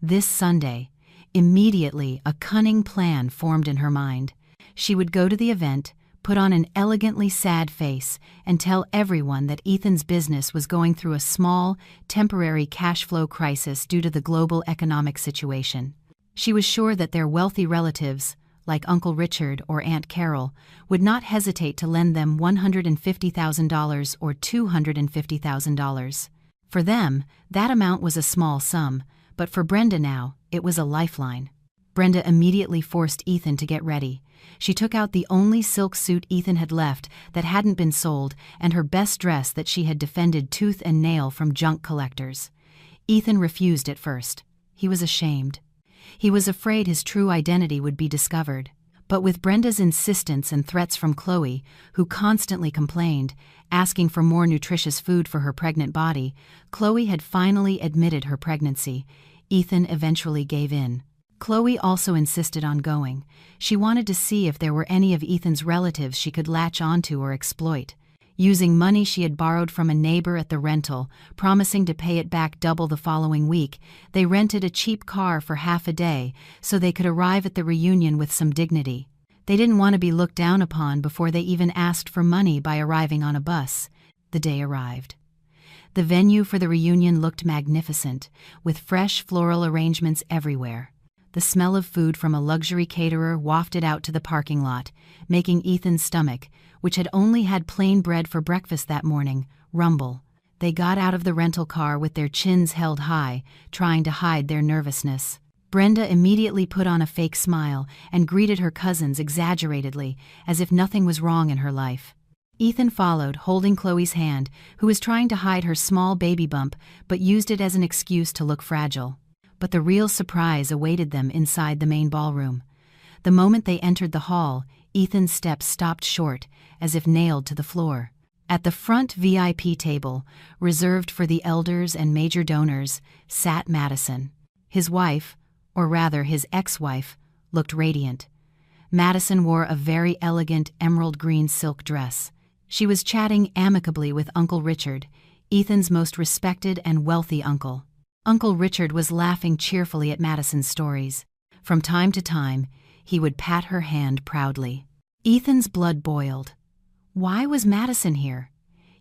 S1: This Sunday. Immediately, a cunning plan formed in her mind. She would go to the event, put on an elegantly sad face, and tell everyone that Ethan's business was going through a small, temporary cash flow crisis due to the global economic situation. She was sure that their wealthy relatives, like Uncle Richard or Aunt Carol, would not hesitate to lend them $150,000 or $250,000. For them, that amount was a small sum, but for Brenda now, it was a lifeline. Brenda immediately forced Ethan to get ready. She took out the only silk suit Ethan had left that hadn't been sold and her best dress that she had defended tooth and nail from junk collectors. Ethan refused at first. He was ashamed. He was afraid his true identity would be discovered. But with Brenda's insistence and threats from Chloe, who constantly complained, asking for more nutritious food for her pregnant body, Chloe had finally admitted her pregnancy. Ethan eventually gave in. Chloe also insisted on going. She wanted to see if there were any of Ethan's relatives she could latch onto or exploit. Using money she had borrowed from a neighbor at the rental, promising to pay it back double the following week, they rented a cheap car for half a day so they could arrive at the reunion with some dignity. They didn't want to be looked down upon before they even asked for money by arriving on a bus. The day arrived. The venue for the reunion looked magnificent, with fresh floral arrangements everywhere. The smell of food from a luxury caterer wafted out to the parking lot, making Ethan's stomach, which had only had plain bread for breakfast that morning, rumble. They got out of the rental car with their chins held high, trying to hide their nervousness. Brenda immediately put on a fake smile and greeted her cousins exaggeratedly, as if nothing was wrong in her life. Ethan followed, holding Chloe's hand, who was trying to hide her small baby bump but used it as an excuse to look fragile. But the real surprise awaited them inside the main ballroom. The moment they entered the hall, Ethan's steps stopped short, as if nailed to the floor. At the front VIP table, reserved for the elders and major donors, sat Madison. His wife, or rather his ex-wife, looked radiant. Madison wore a very elegant emerald green silk dress. She was chatting amicably with Uncle Richard, Ethan's most respected and wealthy uncle. Uncle Richard was laughing cheerfully at Madison's stories. From time to time, he would pat her hand proudly. Ethan's blood boiled. Why was Madison here?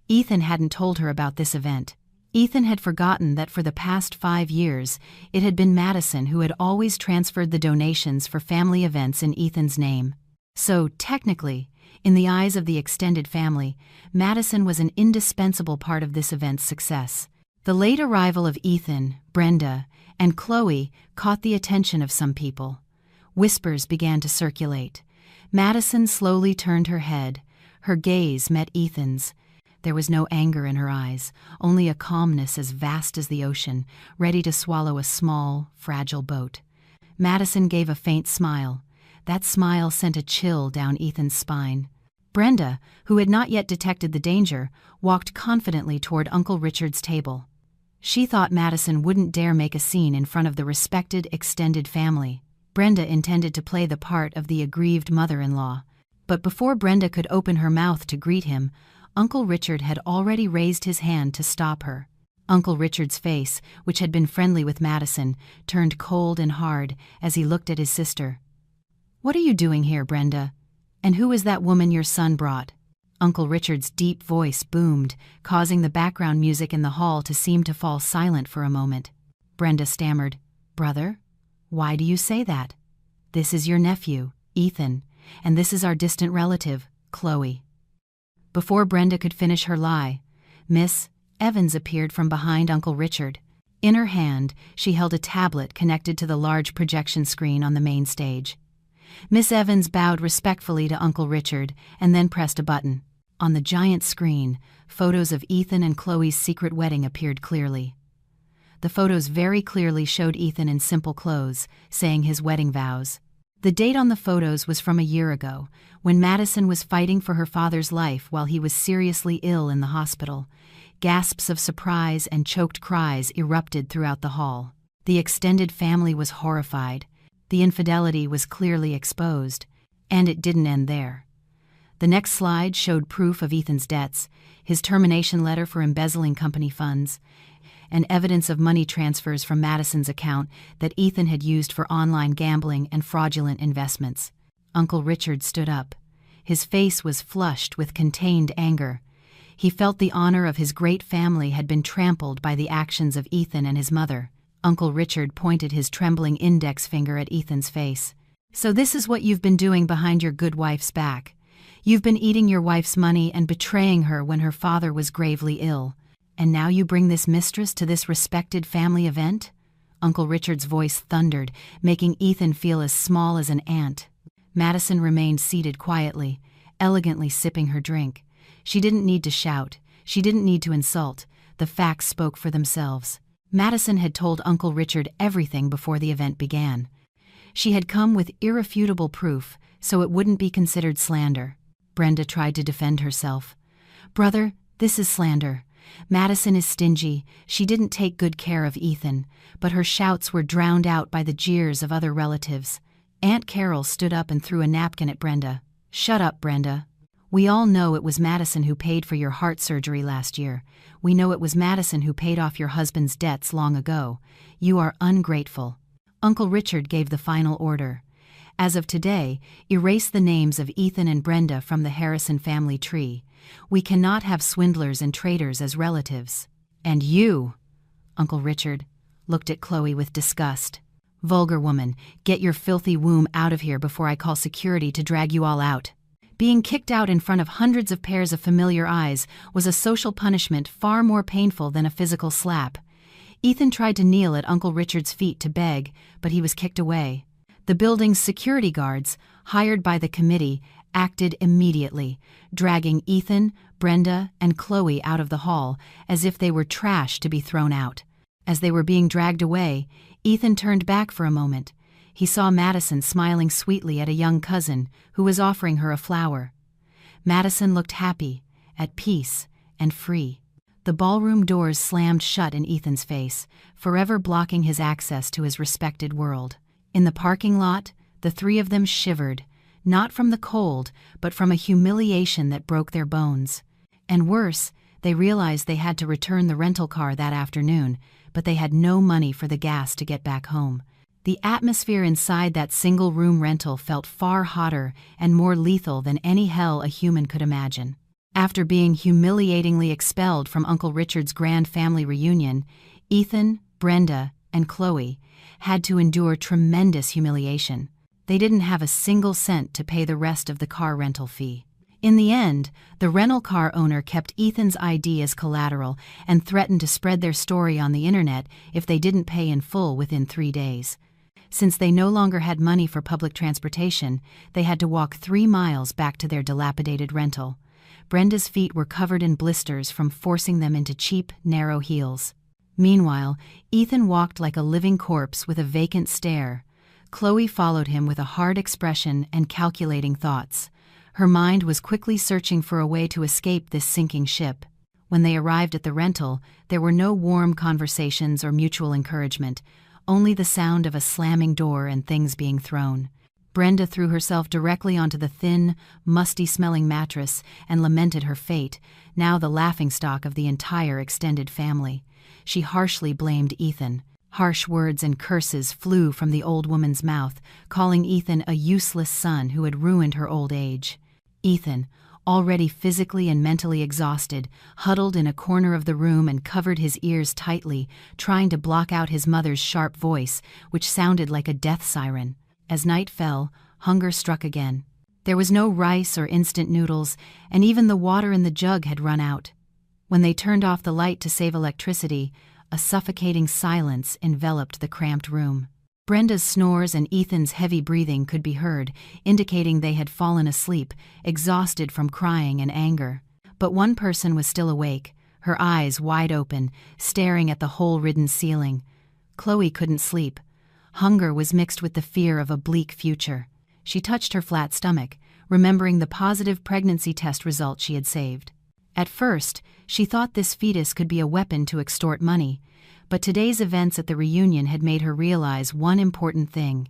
S1: Ethan hadn't told her about this event. Ethan had forgotten that for the past 5 years, it had been Madison who had always transferred the donations for family events in Ethan's name. So, technically, in the eyes of the extended family, Madison was an indispensable part of this event's success. The late arrival of Ethan, Brenda, and Chloe caught the attention of some people. Whispers began to circulate. Madison slowly turned her head. Her gaze met Ethan's. There was no anger in her eyes, only a calmness as vast as the ocean, ready to swallow a small, fragile boat. Madison gave a faint smile. That smile sent a chill down Ethan's spine. Brenda, who had not yet detected the danger, walked confidently toward Uncle Richard's table. She thought Madison wouldn't dare make a scene in front of the respected extended family. Brenda intended to play the part of the aggrieved mother-in-law. But before Brenda could open her mouth to greet him, Uncle Richard had already raised his hand to stop her. Uncle Richard's face, which had been friendly with Madison, turned cold and hard as he looked at his sister. "What are you doing here, Brenda? And who is that woman your son brought?" Uncle Richard's deep voice boomed, causing the background music in the hall to seem to fall silent for a moment. Brenda stammered, "Brother? Why do you say that? This is your nephew, Ethan, and this is our distant relative, Chloe." Before Brenda could finish her lie, Miss Evans appeared from behind Uncle Richard. In her hand, she held a tablet connected to the large projection screen on the main stage. Miss Evans bowed respectfully to Uncle Richard and then pressed a button. On the giant screen, photos of Ethan and Chloe's secret wedding appeared clearly. The photos very clearly showed Ethan in simple clothes, saying his wedding vows. The date on the photos was from a year ago, when Madison was fighting for her father's life while he was seriously ill in the hospital. Gasps of surprise and choked cries erupted throughout the hall. The extended family was horrified. The infidelity was clearly exposed, and it didn't end there. The next slide showed proof of Ethan's debts, his termination letter for embezzling company funds, and evidence of money transfers from Madison's account that Ethan had used for online gambling and fraudulent investments. Uncle Richard stood up. His face was flushed with contained anger. He felt the honor of his great family had been trampled by the actions of Ethan and his mother. Uncle Richard pointed his trembling index finger at Ethan's face. "So this is what you've been doing behind your good wife's back. You've been eating your wife's money and betraying her when her father was gravely ill. And now you bring this mistress to this respected family event?" Uncle Richard's voice thundered, making Ethan feel as small as an ant. Madison remained seated quietly, elegantly sipping her drink. She didn't need to shout. She didn't need to insult. The facts spoke for themselves. Madison had told Uncle Richard everything before the event began. She had come with irrefutable proof, so it wouldn't be considered slander. Brenda tried to defend herself. "Brother, this is slander. Madison is stingy. She didn't take good care of Ethan," but her shouts were drowned out by the jeers of other relatives. Aunt Carol stood up and threw a napkin at Brenda. "Shut up, Brenda. We all know it was Madison who paid for your heart surgery last year. We know it was Madison who paid off your husband's debts long ago. You are ungrateful." Uncle Richard gave the final order. "As of today, erase the names of Ethan and Brenda from the Harrison family tree. We cannot have swindlers and traitors as relatives." "And you," Uncle Richard looked at Chloe with disgust. "Vulgar woman, get your filthy womb out of here before I call security to drag you all out." Being kicked out in front of hundreds of pairs of familiar eyes was a social punishment far more painful than a physical slap. Ethan tried to kneel at Uncle Richard's feet to beg, but he was kicked away. The building's security guards, hired by the committee, acted immediately, dragging Ethan, Brenda, and Chloe out of the hall as if they were trash to be thrown out. As they were being dragged away, Ethan turned back for a moment. He saw Madison smiling sweetly at a young cousin who was offering her a flower. Madison looked happy, at peace, and free. The ballroom doors slammed shut in Ethan's face, forever blocking his access to his respected world. In the parking lot, the three of them shivered. Not from the cold, but from a humiliation that broke their bones. And worse, they realized they had to return the rental car that afternoon, but they had no money for the gas to get back home. The atmosphere inside that single-room rental felt far hotter and more lethal than any hell a human could imagine. After being humiliatingly expelled from Uncle Richard's grand family reunion, Ethan, Brenda, and Chloe had to endure tremendous humiliation. They didn't have a single cent to pay the rest of the car rental fee. In the end, the rental car owner kept Ethan's ID as collateral and threatened to spread their story on the internet if they didn't pay in full within 3 days. Since they no longer had money for public transportation, they had to walk 3 miles back to their dilapidated rental. Brenda's feet were covered in blisters from forcing them into cheap, narrow heels. Meanwhile, Ethan walked like a living corpse with a vacant stare. Chloe followed him with a hard expression and calculating thoughts. Her mind was quickly searching for a way to escape this sinking ship. When they arrived at the rental, there were no warm conversations or mutual encouragement, only the sound of a slamming door and things being thrown. Brenda threw herself directly onto the thin, musty-smelling mattress and lamented her fate, now the laughingstock of the entire extended family. She harshly blamed Ethan. Harsh words and curses flew from the old woman's mouth, calling Ethan a useless son who had ruined her old age. Ethan, already physically and mentally exhausted, huddled in a corner of the room and covered his ears tightly, trying to block out his mother's sharp voice, which sounded like a death siren. As night fell, hunger struck again. There was no rice or instant noodles, and even the water in the jug had run out. When they turned off the light to save electricity, a suffocating silence enveloped the cramped room. Brenda's snores and Ethan's heavy breathing could be heard, indicating they had fallen asleep, exhausted from crying and anger. But one person was still awake, her eyes wide open, staring at the hole-ridden ceiling. Chloe couldn't sleep. Hunger was mixed with the fear of a bleak future. She touched her flat stomach, remembering the positive pregnancy test result she had saved. At first, she thought this fetus could be a weapon to extort money, but today's events at the reunion had made her realize one important thing.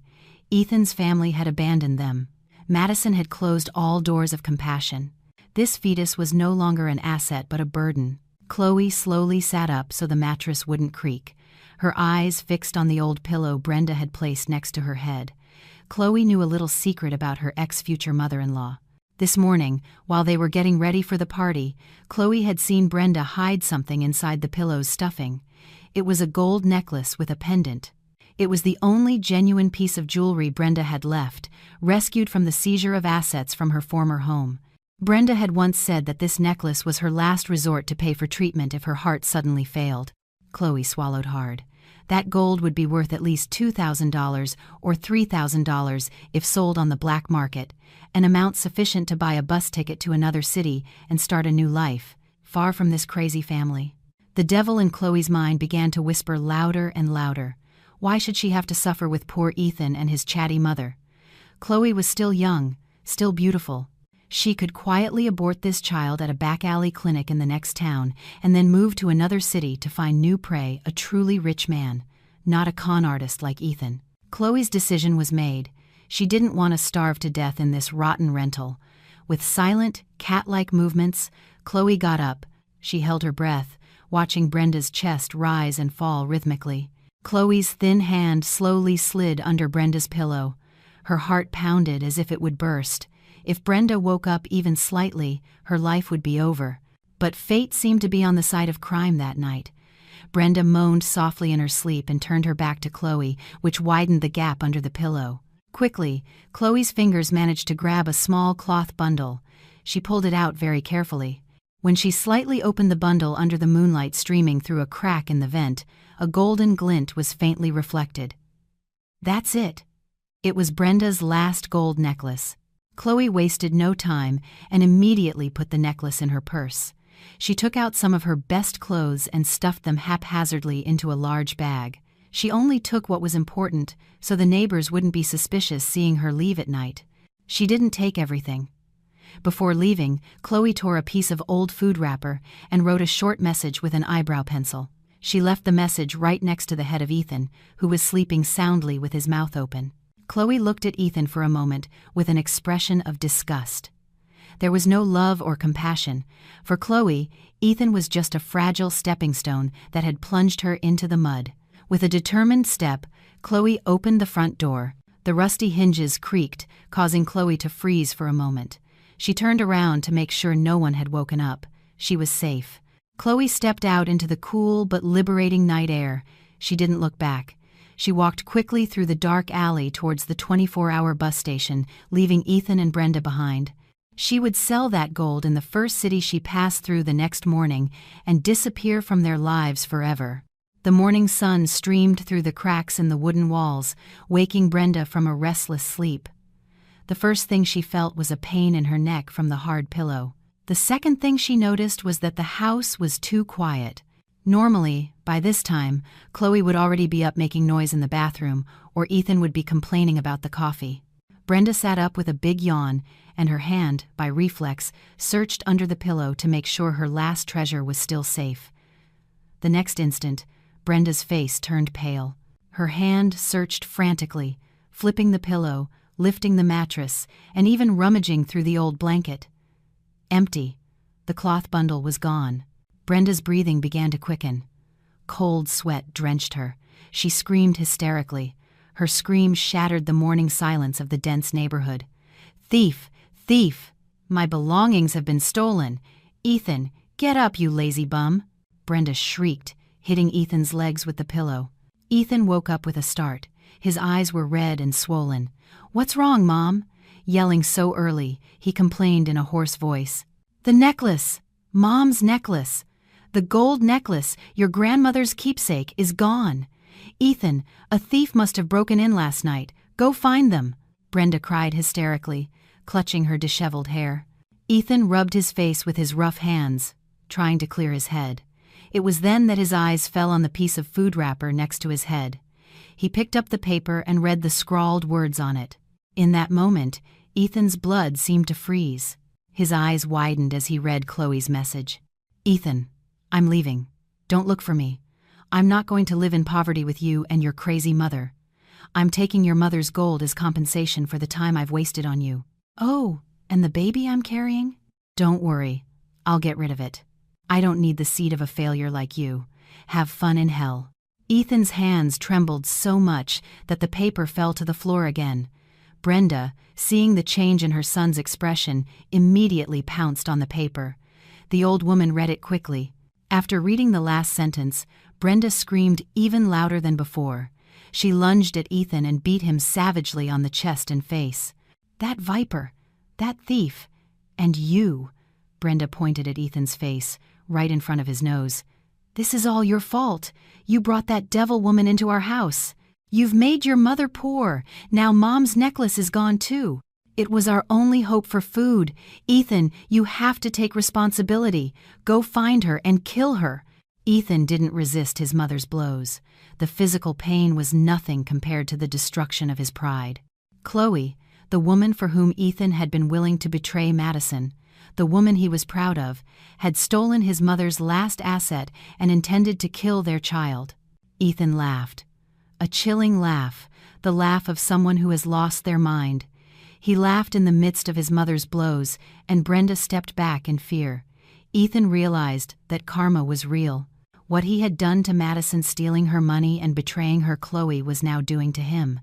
S1: Ethan's family had abandoned them. Madison had closed all doors of compassion. This fetus was no longer an asset but a burden. Chloe slowly sat up so the mattress wouldn't creak, her eyes fixed on the old pillow Brenda had placed next to her head. Chloe knew a little secret about her ex-future mother-in-law. This morning, while they were getting ready for the party, Chloe had seen Brenda hide something inside the pillow's stuffing. It was a gold necklace with a pendant. It was the only genuine piece of jewelry Brenda had left, rescued from the seizure of assets from her former home. Brenda had once said that this necklace was her last resort to pay for treatment if her heart suddenly failed. Chloe swallowed hard. That gold would be worth at least $2,000 or $3,000 if sold on the black market, an amount sufficient to buy a bus ticket to another city and start a new life, far from this crazy family. The devil in Chloe's mind began to whisper louder and louder. Why should she have to suffer with poor Ethan and his chatty mother? Chloe was still young, still beautiful. She could quietly abort this child at a back-alley clinic in the next town and then move to another city to find new prey, a truly rich man, not a con artist like Ethan. Chloe's decision was made. She didn't want to starve to death in this rotten rental. With silent, cat-like movements, Chloe got up. She held her breath, watching Brenda's chest rise and fall rhythmically. Chloe's thin hand slowly slid under Brenda's pillow. Her heart pounded as if it would burst. If Brenda woke up even slightly, her life would be over. But fate seemed to be on the side of crime that night. Brenda moaned softly in her sleep and turned her back to Chloe, which widened the gap under the pillow. Quickly, Chloe's fingers managed to grab a small cloth bundle. She pulled it out very carefully. When she slightly opened the bundle under the moonlight streaming through a crack in the vent, a golden glint was faintly reflected. That's it. It was Brenda's last gold necklace. Chloe wasted no time and immediately put the necklace in her purse. She took out some of her best clothes and stuffed them haphazardly into a large bag. She only took what was important, so the neighbors wouldn't be suspicious seeing her leave at night. She didn't take everything. Before leaving, Chloe tore a piece of old food wrapper and wrote a short message with an eyebrow pencil. She left the message right next to the head of Ethan, who was sleeping soundly with his mouth open. Chloe looked at Ethan for a moment with an expression of disgust. There was no love or compassion. For Chloe, Ethan was just a fragile stepping stone that had plunged her into the mud. With a determined step, Chloe opened the front door. The rusty hinges creaked, causing Chloe to freeze for a moment. She turned around to make sure no one had woken up. She was safe. Chloe stepped out into the cool but liberating night air. She didn't look back. She walked quickly through the dark alley towards the 24-hour bus station, leaving Ethan and Brenda behind. She would sell that gold in the first city she passed through the next morning and disappear from their lives forever. The morning sun streamed through the cracks in the wooden walls, waking Brenda from a restless sleep. The first thing she felt was a pain in her neck from the hard pillow. The second thing she noticed was that the house was too quiet. Normally, by this time, Chloe would already be up making noise in the bathroom, or Ethan would be complaining about the coffee. Brenda sat up with a big yawn, and her hand, by reflex, searched under the pillow to make sure her last treasure was still safe. The next instant, Brenda's face turned pale. Her hand searched frantically, flipping the pillow, lifting the mattress, and even rummaging through the old blanket. Empty. The cloth bundle was gone. Brenda's breathing began to quicken. Cold sweat drenched her. She screamed hysterically. Her scream shattered the morning silence of the dense neighborhood. "Thief! Thief! My belongings have been stolen! Ethan, get up, you lazy bum!" Brenda shrieked, hitting Ethan's legs with the pillow. Ethan woke up with a start. His eyes were red and swollen. "What's wrong, Mom?" Yelling so early, he complained in a hoarse voice. "The necklace! Mom's necklace! The gold necklace, your grandmother's keepsake, is gone. Ethan, a thief must have broken in last night. Go find them," Brenda cried hysterically, clutching her disheveled hair. Ethan rubbed his face with his rough hands, trying to clear his head. It was then that his eyes fell on the piece of food wrapper next to his head. He picked up the paper and read the scrawled words on it. In that moment, Ethan's blood seemed to freeze. His eyes widened as he read Chloe's message. "Ethan, I'm leaving. Don't look for me. I'm not going to live in poverty with you and your crazy mother. I'm taking your mother's gold as compensation for the time I've wasted on you." "Oh, and the baby I'm carrying?" "Don't worry. I'll get rid of it. I don't need the seed of a failure like you. Have fun in hell." Ethan's hands trembled so much that the paper fell to the floor again. Brenda, seeing the change in her son's expression, immediately pounced on the paper. The old woman read it quickly. After reading the last sentence, Brenda screamed even louder than before. She lunged at Ethan and beat him savagely on the chest and face. "That viper, that thief, and you," Brenda pointed at Ethan's face, right in front of his nose. "This is all your fault. You brought that devil woman into our house. You've made your mother poor. Now Mom's necklace is gone too. It was our only hope for food. Ethan, you have to take responsibility. Go find her and kill her." Ethan didn't resist his mother's blows. The physical pain was nothing compared to the destruction of his pride. Chloe, the woman for whom Ethan had been willing to betray Madison, the woman he was proud of, had stolen his mother's last asset and intended to kill their child. Ethan laughed. A chilling laugh, the laugh of someone who has lost their mind. He laughed in the midst of his mother's blows, and Brenda stepped back in fear. Ethan realized that karma was real. What he had done to Madison, stealing her money and betraying her, Chloe was now doing to him.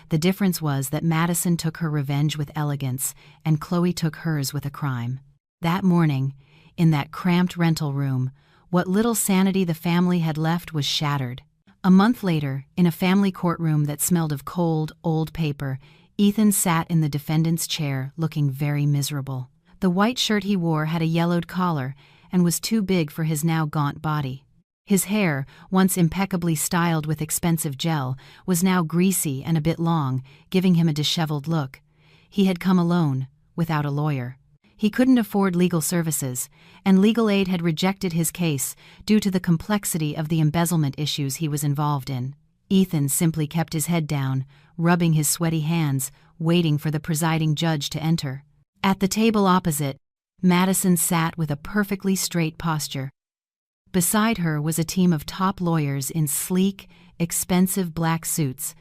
S1: The difference was that Madison took her revenge with elegance, and Chloe took hers with a crime. That morning, in that cramped rental room, what little sanity the family had left was shattered. A month later, in a family courtroom that smelled of cold, old paper, Ethan sat in the defendant's chair looking very miserable. The white shirt he wore had a yellowed collar and was too big for his now gaunt body. His hair, once impeccably styled with expensive gel, was now greasy and a bit long, giving him a disheveled look. He had come alone, without a lawyer. He couldn't afford legal services, and legal aid had rejected his case due to the complexity of the embezzlement issues he was involved in. Ethan simply kept his head down, rubbing his sweaty hands, waiting for the presiding judge to enter. At the table opposite, Madison sat with a perfectly straight posture. Beside her was a team of top lawyers in sleek, expensive black suits.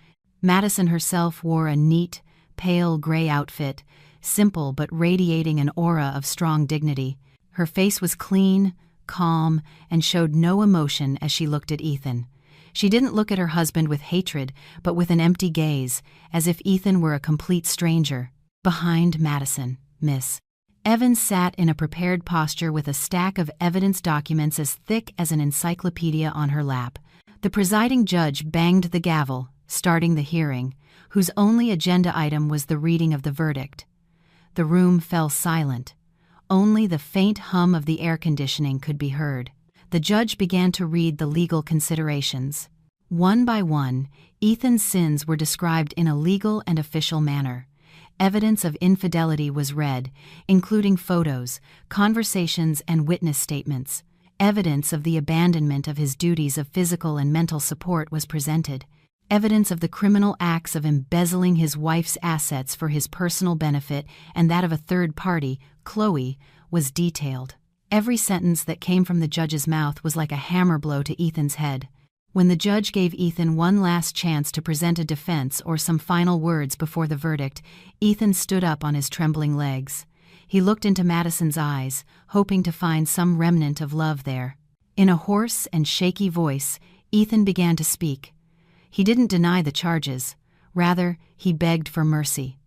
S1: Madison herself wore a neat, pale gray outfit, simple but radiating an aura of strong dignity. Her face was clean, calm, and showed no emotion as she looked at Ethan. She didn't look at her husband with hatred, but with an empty gaze, as if Ethan were a complete stranger. Behind Madison, Miss Evans sat in a prepared posture with a stack of evidence documents as thick as an encyclopedia on her lap. The presiding judge banged the gavel, starting the hearing, whose only agenda item was the reading of the verdict. The room fell silent. Only the faint hum of the air conditioning could be heard. The judge began to read the legal considerations. One by one, Ethan's sins were described in a legal and official manner. Evidence of infidelity was read, including photos, conversations, and witness statements. Evidence of the abandonment of his duties of physical and mental support was presented. Evidence of the criminal acts of embezzling his wife's assets for his personal benefit and that of a third party, Chloe, was detailed. Every sentence that came from the judge's mouth was like a hammer blow to Ethan's head. When the judge gave Ethan one last chance to present a defense or some final words before the verdict, Ethan stood up on his trembling legs. He looked into Madison's eyes, hoping to find some remnant of love there. In a hoarse and shaky voice, Ethan began to speak. He didn't deny the charges. Rather, he begged for mercy.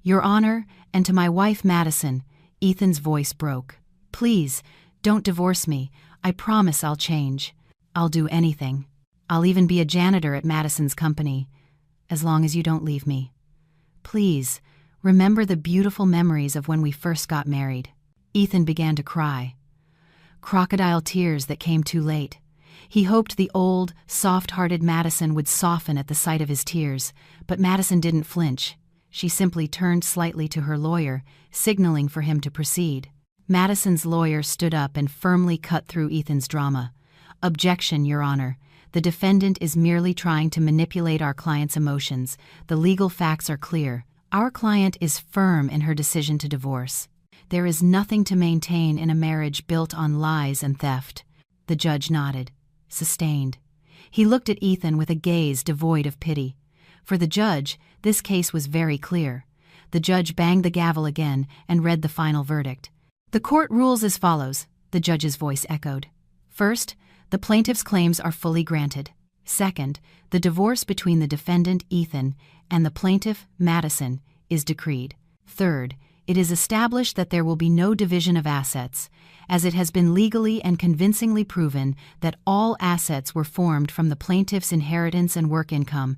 S1: "Your Honor, and to my wife Madison," Ethan's voice broke. "Please, don't divorce me. I promise I'll change. I'll do anything. I'll even be a janitor at Madison's company, as long as you don't leave me. Please, remember the beautiful memories of when we first got married." Ethan began to cry. Crocodile tears that came too late. He hoped the old, soft-hearted Madison would soften at the sight of his tears, but Madison didn't flinch. She simply turned slightly to her lawyer, signaling for him to proceed. Madison's lawyer stood up and firmly cut through Ethan's drama. "Objection, Your Honor. The defendant is merely trying to manipulate our client's emotions. The legal facts are clear. Our client is firm in her decision to divorce. There is nothing to maintain in a marriage built on lies and theft." The judge nodded. Sustained. He looked at Ethan with a gaze devoid of pity. For the judge, this case was very clear. The judge banged the gavel again and read the final verdict. "The court rules as follows," the judge's voice echoed. "First, the plaintiff's claims are fully granted. Second, the divorce between the defendant, Ethan, and the plaintiff, Madison, is decreed. Third, it is established that there will be no division of assets, as it has been legally and convincingly proven that all assets were formed from the plaintiff's inheritance and work income,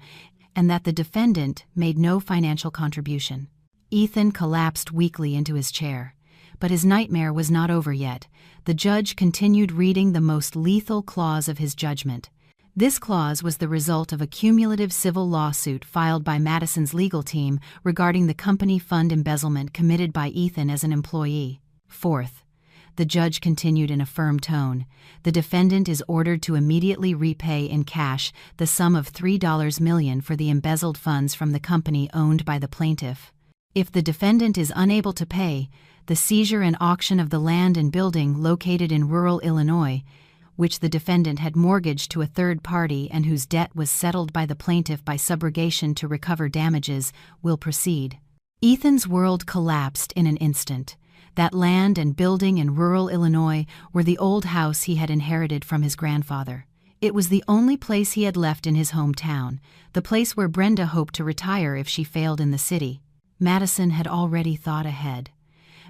S1: and that the defendant made no financial contribution." Ethan collapsed weakly into his chair. But his nightmare was not over yet. The judge continued reading the most lethal clause of his judgment. This clause was the result of a cumulative civil lawsuit filed by Madison's legal team regarding the company fund embezzlement committed by Ethan as an employee. Fourth, the judge continued in a firm tone, the defendant is ordered to immediately repay in cash the sum of $3 million for the embezzled funds from the company owned by the plaintiff. If the defendant is unable to pay, the seizure and auction of the land and building located in rural Illinois, which the defendant had mortgaged to a third party and whose debt was settled by the plaintiff by subrogation to recover damages, will proceed. Ethan's world collapsed in an instant. That land and building in rural Illinois were the old house he had inherited from his grandfather. It was the only place he had left in his hometown, the place where Brenda hoped to retire if she failed in the city. Madison had already thought ahead.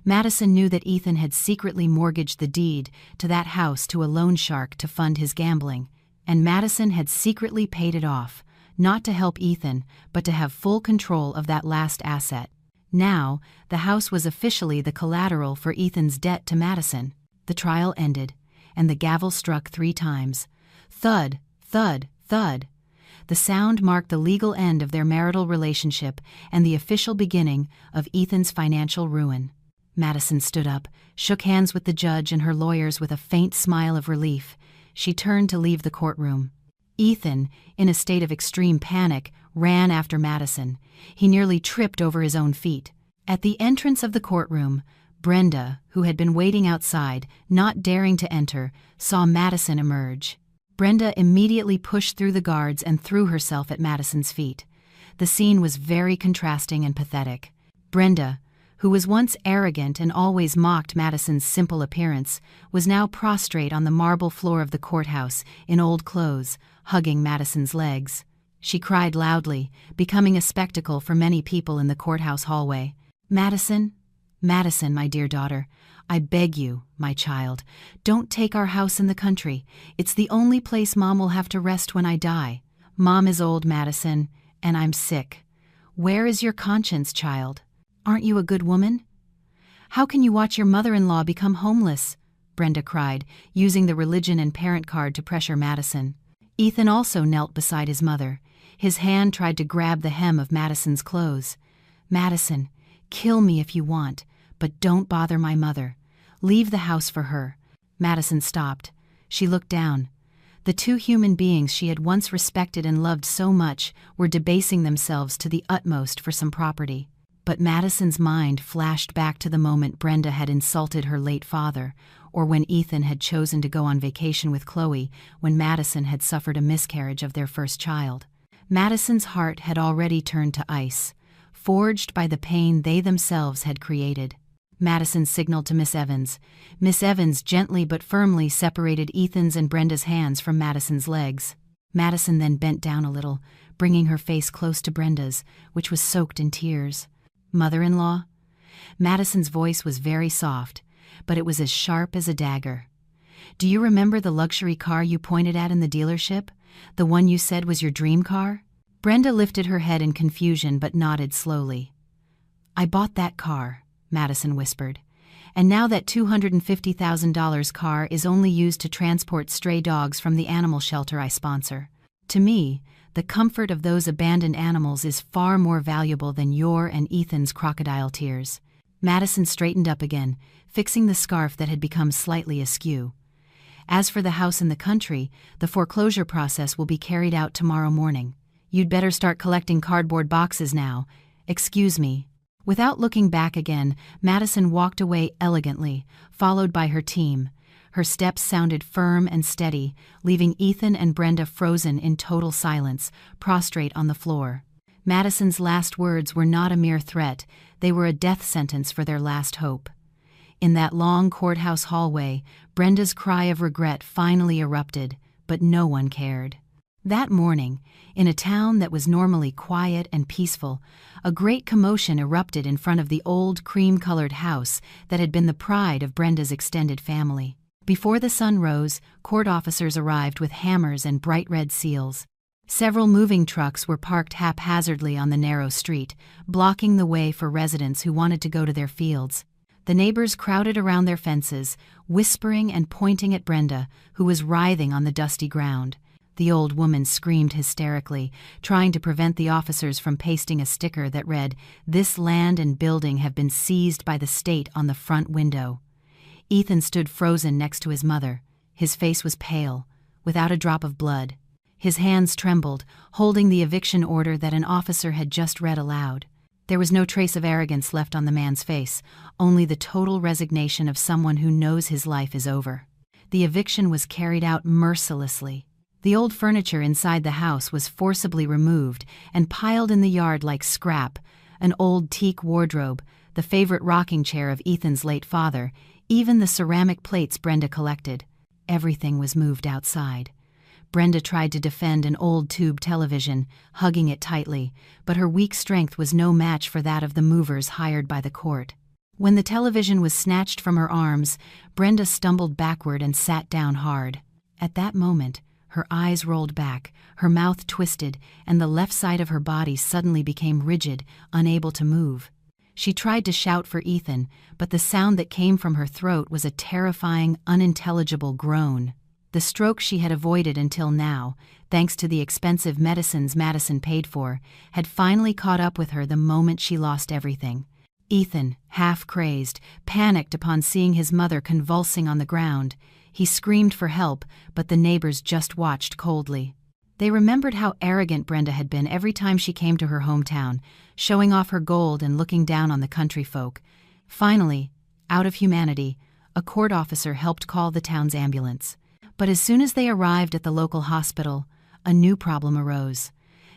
S1: Madison knew that Ethan had secretly mortgaged the deed to that house to a loan shark to fund his gambling, and Madison had secretly paid it off, not to help Ethan, but to have full control of that last asset. Now, the house was officially the collateral for Ethan's debt to Madison. The trial ended, and the gavel struck 3 times. Thud, thud, thud. The sound marked the legal end of their marital relationship and the official beginning of Ethan's financial ruin. Madison stood up, shook hands with the judge and her lawyers with a faint smile of relief. She turned to leave the courtroom. Ethan, in a state of extreme panic, ran after Madison. He nearly tripped over his own feet. At the entrance of the courtroom, Brenda, who had been waiting outside, not daring to enter, saw Madison emerge. Brenda immediately pushed through the guards and threw herself at Madison's feet. The scene was very contrasting and pathetic. Brenda, who was once arrogant and always mocked Madison's simple appearance, was now prostrate on the marble floor of the courthouse in old clothes, hugging Madison's legs. She cried loudly, becoming a spectacle for many people in the courthouse hallway. "Madison, Madison, my dear daughter, I beg you, my child, don't take our house in the country. It's the only place Mom will have to rest when I die. Mom is old, Madison, and I'm sick. Where is your conscience, child? Aren't you a good woman? How can you watch your mother-in-law become homeless?" Brenda cried, using the religion and parent card to pressure Madison. Ethan also knelt beside his mother. His hand tried to grab the hem of Madison's clothes. "Madison, kill me if you want, but don't bother my mother. Leave the house for her." Madison stopped. She looked down. The two human beings she had once respected and loved so much were debasing themselves to the utmost for some property. But Madison's mind flashed back to the moment Brenda had insulted her late father, or when Ethan had chosen to go on vacation with Chloe when Madison had suffered a miscarriage of their first child. Madison's heart had already turned to ice, forged by the pain they themselves had created. Madison signaled to Miss Evans. Miss Evans gently but firmly separated Ethan's and Brenda's hands from Madison's legs. Madison then bent down a little, bringing her face close to Brenda's, which was soaked in tears. "Mother-in-law?" Madison's voice was very soft, but it was as sharp as a dagger. "Do you remember the luxury car you pointed at in the dealership? The one you said was your dream car?" Brenda lifted her head in confusion but nodded slowly. "I bought that car," Madison whispered, "and now that $250,000 car is only used to transport stray dogs from the animal shelter I sponsor. To me, the comfort of those abandoned animals is far more valuable than your and Ethan's crocodile tears." Madison straightened up again, fixing the scarf that had become slightly askew. "As for the house in the country, the foreclosure process will be carried out tomorrow morning. You'd better start collecting cardboard boxes now. Excuse me." Without looking back again, Madison walked away elegantly, followed by her team. Her steps sounded firm and steady, leaving Ethan and Brenda frozen in total silence, prostrate on the floor. Madison's last words were not a mere threat, they were a death sentence for their last hope. In that long courthouse hallway, Brenda's cry of regret finally erupted, but no one cared. That morning, in a town that was normally quiet and peaceful, a great commotion erupted in front of the old cream-colored house that had been the pride of Brenda's extended family. Before the sun rose, court officers arrived with hammers and bright red seals. Several moving trucks were parked haphazardly on the narrow street, blocking the way for residents who wanted to go to their fields. The neighbors crowded around their fences, whispering and pointing at Brenda, who was writhing on the dusty ground. The old woman screamed hysterically, trying to prevent the officers from pasting a sticker that read, "This land and building have been seized by the state," on the front window. Ethan stood frozen next to his mother. His face was pale, without a drop of blood. His hands trembled, holding the eviction order that an officer had just read aloud. There was no trace of arrogance left on the man's face, only the total resignation of someone who knows his life is over. The eviction was carried out mercilessly. The old furniture inside the house was forcibly removed and piled in the yard like scrap, an old teak wardrobe, the favorite rocking chair of Ethan's late father, even the ceramic plates Brenda collected. Everything was moved outside. Brenda tried to defend an old tube television, hugging it tightly, but her weak strength was no match for that of the movers hired by the court. When the television was snatched from her arms, Brenda stumbled backward and sat down hard. At that moment, her eyes rolled back, her mouth twisted, and the left side of her body suddenly became rigid, unable to move. She tried to shout for Ethan, but the sound that came from her throat was a terrifying, unintelligible groan. The stroke she had avoided until now, thanks to the expensive medicines Madison paid for, had finally caught up with her the moment she lost everything. Ethan, half-crazed, panicked upon seeing his mother convulsing on the ground. He screamed for help, but the neighbors just watched coldly. They remembered how arrogant Brenda had been every time she came to her hometown, showing off her gold and looking down on the country folk. Finally, out of humanity, a court officer helped call the town's ambulance. But as soon as they arrived at the local hospital, a new problem arose.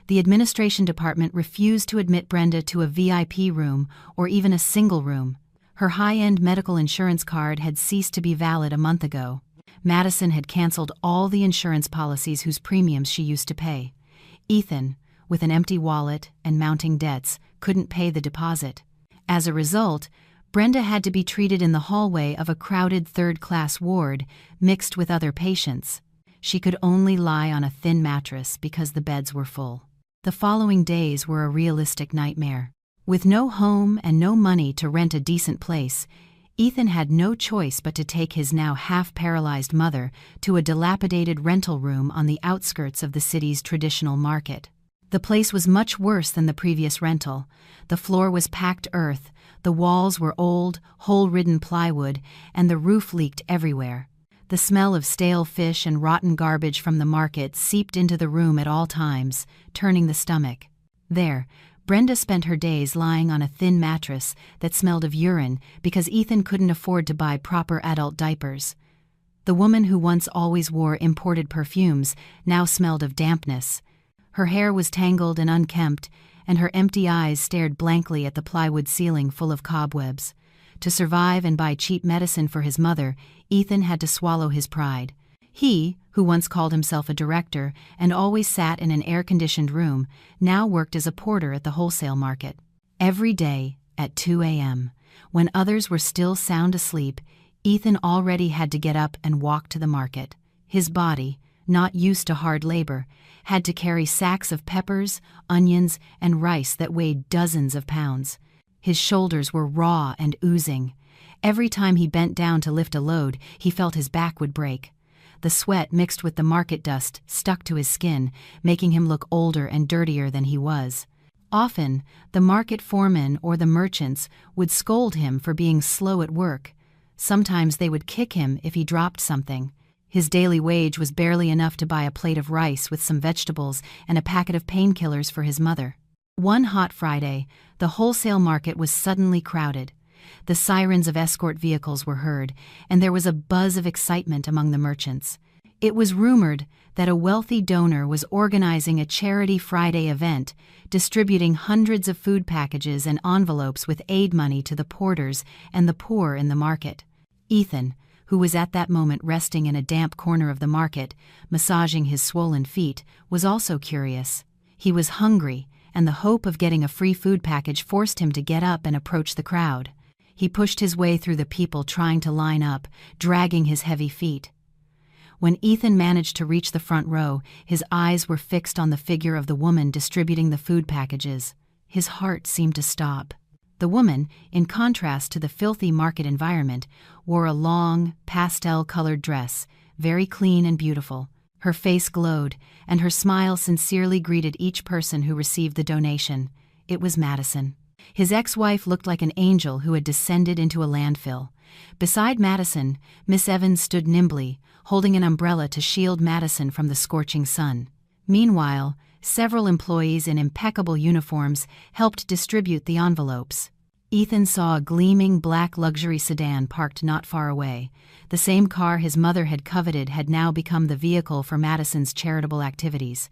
S1: The administration department refused to admit Brenda to a VIP room or even a single room. Her high-end medical insurance card had ceased to be valid a month ago. Madison had canceled all the insurance policies whose premiums she used to pay. Ethan, with an empty wallet and mounting debts, couldn't pay the deposit. As a result, Brenda had to be treated in the hallway of a crowded third-class ward mixed with other patients. She could only lie on a thin mattress because the beds were full. The following days were a realistic nightmare. With no home and no money to rent a decent place, Ethan had no choice but to take his now half-paralyzed mother to a dilapidated rental room on the outskirts of the city's traditional market. The place was much worse than the previous rental. The floor was packed earth, the walls were old, hole-ridden plywood, and the roof leaked everywhere. The smell of stale fish and rotten garbage from the market seeped into the room at all times, turning the stomach. There, Brenda spent her days lying on a thin mattress that smelled of urine because Ethan couldn't afford to buy proper adult diapers. The woman who once always wore imported perfumes now smelled of dampness. Her hair was tangled and unkempt, and her empty eyes stared blankly at the plywood ceiling full of cobwebs. To survive and buy cheap medicine for his mother, Ethan had to swallow his pride. He, who once called himself a director and always sat in an air-conditioned room, now worked as a porter at the wholesale market. Every day, at 2 a.m., when others were still sound asleep, Ethan already had to get up and walk to the market. His body, not used to hard labor, had to carry sacks of peppers, onions, and rice that weighed dozens of pounds. His shoulders were raw and oozing. Every time he bent down to lift a load, he felt his back would break. The sweat mixed with the market dust stuck to his skin, making him look older and dirtier than he was. Often, the market foreman or the merchants would scold him for being slow at work. Sometimes they would kick him if he dropped something. His daily wage was barely enough to buy a plate of rice with some vegetables and a packet of painkillers for his mother. One hot Friday, the wholesale market was suddenly crowded. The sirens of escort vehicles were heard, and there was a buzz of excitement among the merchants. It was rumored that a wealthy donor was organizing a Charity Friday event, distributing hundreds of food packages and envelopes with aid money to the porters and the poor in the market. Ethan, who was at that moment resting in a damp corner of the market, massaging his swollen feet, was also curious. He was hungry, and the hope of getting a free food package forced him to get up and approach the crowd. He pushed his way through the people trying to line up, dragging his heavy feet. When Ethan managed to reach the front row, his eyes were fixed on the figure of the woman distributing the food packages. His heart seemed to stop. The woman, in contrast to the filthy market environment, wore a long, pastel-colored dress, very clean and beautiful. Her face glowed, and her smile sincerely greeted each person who received the donation. It was Madison. His ex-wife looked like an angel who had descended into a landfill. Beside Madison, Miss Evans stood nimbly, holding an umbrella to shield Madison from the scorching sun. Meanwhile, several employees in impeccable uniforms helped distribute the envelopes. Ethan saw a gleaming black luxury sedan parked not far away. The same car his mother had coveted had now become the vehicle for Madison's charitable activities.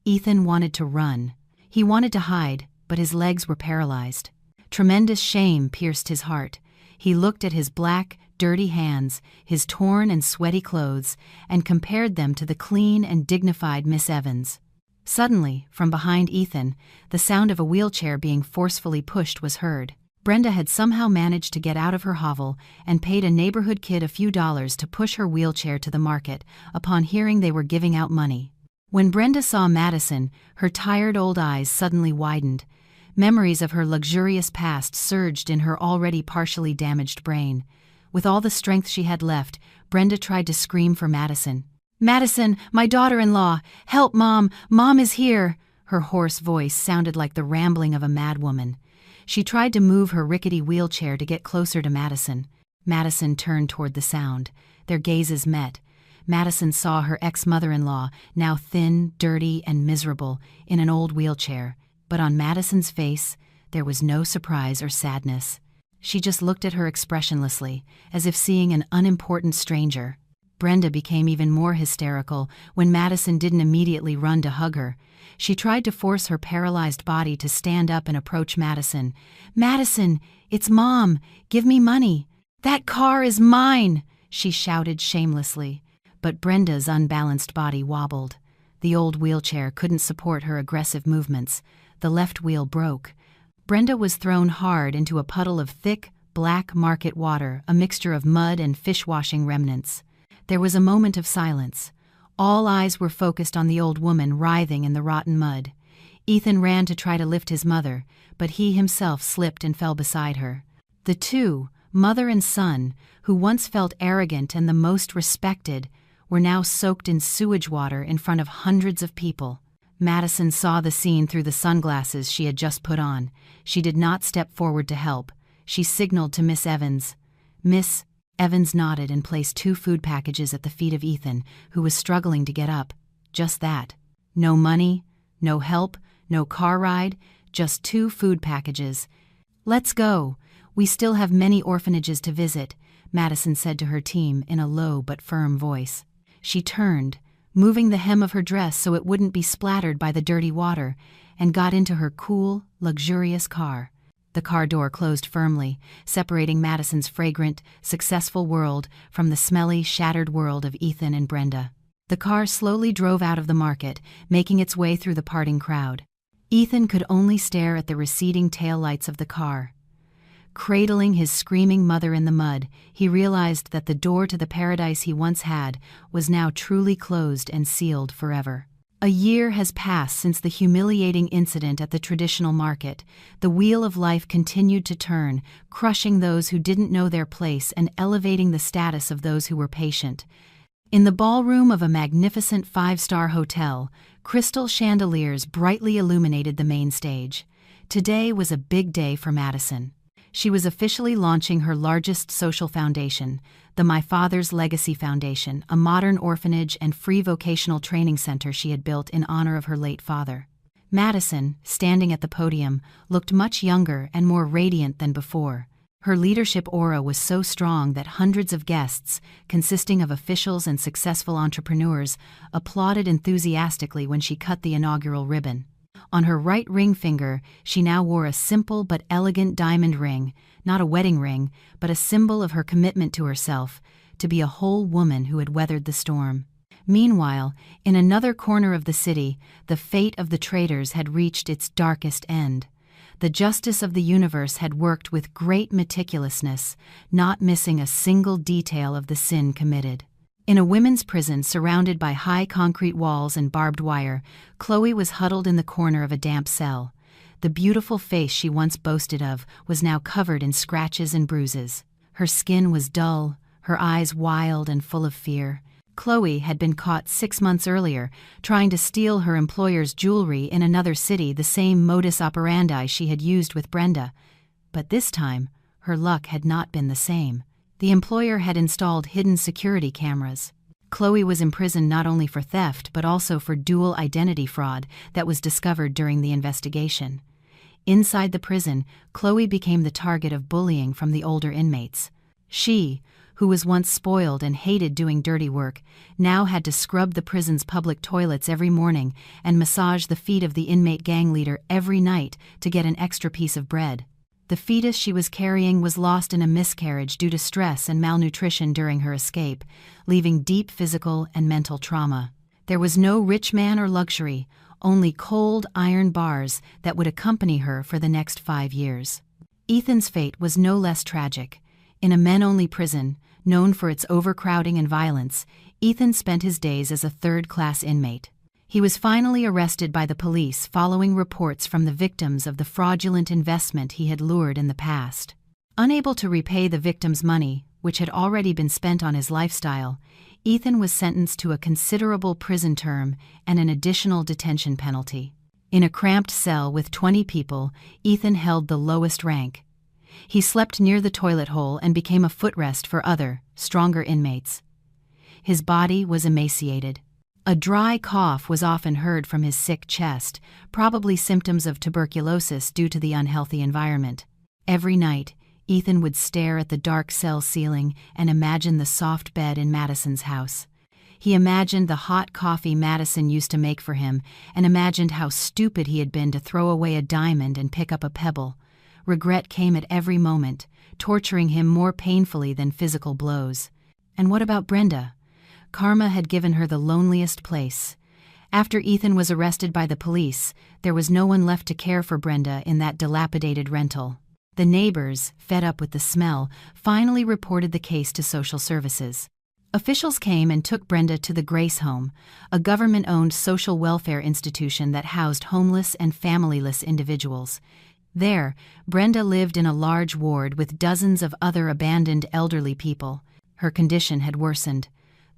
S1: Ethan wanted to run. He wanted to hide, but his legs were paralyzed. Tremendous shame pierced his heart. He looked at his black, dirty hands, his torn and sweaty clothes, and compared them to the clean and dignified Miss Evans. Suddenly, from behind Ethan, the sound of a wheelchair being forcefully pushed was heard. Brenda had somehow managed to get out of her hovel and paid a neighborhood kid a few dollars to push her wheelchair to the market upon hearing they were giving out money. When Brenda saw Madison, her tired old eyes suddenly widened. Memories of her luxurious past surged in her already partially damaged brain. With all the strength she had left, Brenda tried to scream for Madison. "Madison, my daughter-in-law! Help, Mom! Mom is here!" Her hoarse voice sounded like the rambling of a madwoman. She tried to move her rickety wheelchair to get closer to Madison. Madison turned toward the sound. Their gazes met. Madison saw her ex-mother-in-law, now thin, dirty, and miserable, in an old wheelchair. But on Madison's face, there was no surprise or sadness. She just looked at her expressionlessly, as if seeing an unimportant stranger. Brenda became even more hysterical when Madison didn't immediately run to hug her. She tried to force her paralyzed body to stand up and approach Madison. "Madison, it's Mom. Give me money." "That car is mine," she shouted shamelessly. But Brenda's unbalanced body wobbled. The old wheelchair couldn't support her aggressive movements. The left wheel broke. Brenda was thrown hard into a puddle of thick, black market water, a mixture of mud and fish-washing remnants. There was a moment of silence. All eyes were focused on the old woman writhing in the rotten mud. Ethan ran to try to lift his mother, but he himself slipped and fell beside her. The two, mother and son, who once felt arrogant and the most respected, were now soaked in sewage water in front of hundreds of people. Madison saw the scene through the sunglasses she had just put on. She did not step forward to help. She signaled to Miss Evans. Miss Evans nodded and placed 2 food packages at the feet of Ethan, who was struggling to get up. Just that. No money, no help, no car ride, just 2 food packages. "Let's go. We still have many orphanages to visit," Madison said to her team in a low but firm voice. She turned, moving the hem of her dress so it wouldn't be splattered by the dirty water, and got into her cool, luxurious car. The car door closed firmly, separating Madison's fragrant, successful world from the smelly, shattered world of Ethan and Brenda. The car slowly drove out of the market, making its way through the parting crowd. Ethan could only stare at the receding taillights of the car. Cradling his screaming mother in the mud, he realized that the door to the paradise he once had was now truly closed and sealed forever. A year has passed since the humiliating incident at the traditional market. The wheel of life continued to turn, crushing those who didn't know their place and elevating the status of those who were patient. In the ballroom of a magnificent 5-star hotel, crystal chandeliers brightly illuminated the main stage. Today was a big day for Madison. She was officially launching her largest social foundation, the My Father's Legacy Foundation, a modern orphanage and free vocational training center she had built in honor of her late father. Madison, standing at the podium, looked much younger and more radiant than before. Her leadership aura was so strong that hundreds of guests, consisting of officials and successful entrepreneurs, applauded enthusiastically when she cut the inaugural ribbon. On her right ring finger, she now wore a simple but elegant diamond ring, not a wedding ring, but a symbol of her commitment to herself, to be a whole woman who had weathered the storm. Meanwhile, in another corner of the city, the fate of the traitors had reached its darkest end. The justice of the universe had worked with great meticulousness, not missing a single detail of the sin committed. In a women's prison surrounded by high concrete walls and barbed wire, Chloe was huddled in the corner of a damp cell. The beautiful face she once boasted of was now covered in scratches and bruises. Her skin was dull, her eyes wild and full of fear. Chloe had been caught 6 months earlier, trying to steal her employer's jewelry in another city, the same modus operandi she had used with Brenda. But this time, her luck had not been the same. The employer had installed hidden security cameras. Chloe was imprisoned not only for theft but also for dual identity fraud that was discovered during the investigation. Inside the prison, Chloe became the target of bullying from the older inmates. She, who was once spoiled and hated doing dirty work, now had to scrub the prison's public toilets every morning and massage the feet of the inmate gang leader every night to get an extra piece of bread. The fetus she was carrying was lost in a miscarriage due to stress and malnutrition during her escape, leaving deep physical and mental trauma. There was no rich man or luxury, only cold iron bars that would accompany her for the next 5 years. Ethan's fate was no less tragic. In a men-only prison, known for its overcrowding and violence, Ethan spent his days as a third-class inmate. He was finally arrested by the police following reports from the victims of the fraudulent investment he had lured in the past. Unable to repay the victims' money, which had already been spent on his lifestyle, Ethan was sentenced to a considerable prison term and an additional detention penalty. In a cramped cell with 20 people, Ethan held the lowest rank. He slept near the toilet hole and became a footrest for other, stronger inmates. His body was emaciated. A dry cough was often heard from his sick chest, probably symptoms of tuberculosis due to the unhealthy environment. Every night, Ethan would stare at the dark cell ceiling and imagine the soft bed in Madison's house. He imagined the hot coffee Madison used to make for him and imagined how stupid he had been to throw away a diamond and pick up a pebble. Regret came at every moment, torturing him more painfully than physical blows. And what about Brenda? Karma had given her the loneliest place. After Ethan was arrested by the police, there was no one left to care for Brenda in that dilapidated rental. The neighbors, fed up with the smell, finally reported the case to social services. Officials came and took Brenda to the Grace Home, a government-owned social welfare institution that housed homeless and familyless individuals. There, Brenda lived in a large ward with dozens of other abandoned elderly people. Her condition had worsened.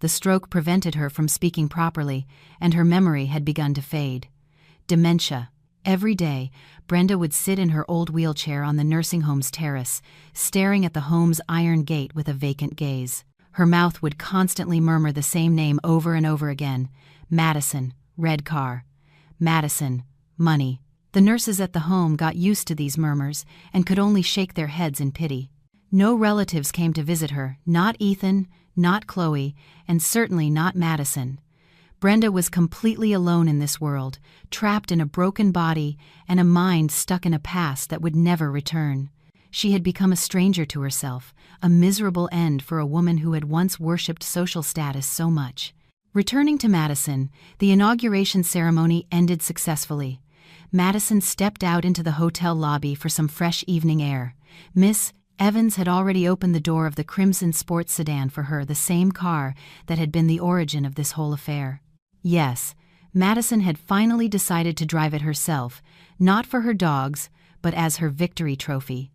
S1: The stroke prevented her from speaking properly, and her memory had begun to fade. Dementia. Every day, Brenda would sit in her old wheelchair on the nursing home's terrace, staring at the home's iron gate with a vacant gaze. Her mouth would constantly murmur the same name over and over again. Madison, red car. Madison, money. The nurses at the home got used to these murmurs and could only shake their heads in pity. No relatives came to visit her, not Ethan, not Chloe, and certainly not Madison. Brenda was completely alone in this world, trapped in a broken body and a mind stuck in a past that would never return. She had become a stranger to herself, a miserable end for a woman who had once worshipped social status so much. Returning to Madison, the inauguration ceremony ended successfully. Madison stepped out into the hotel lobby for some fresh evening air. Miss Evans had already opened the door of the crimson sports sedan for her, the same car that had been the origin of this whole affair. Yes, Madison had finally decided to drive it herself, not for her dogs, but as her victory trophy.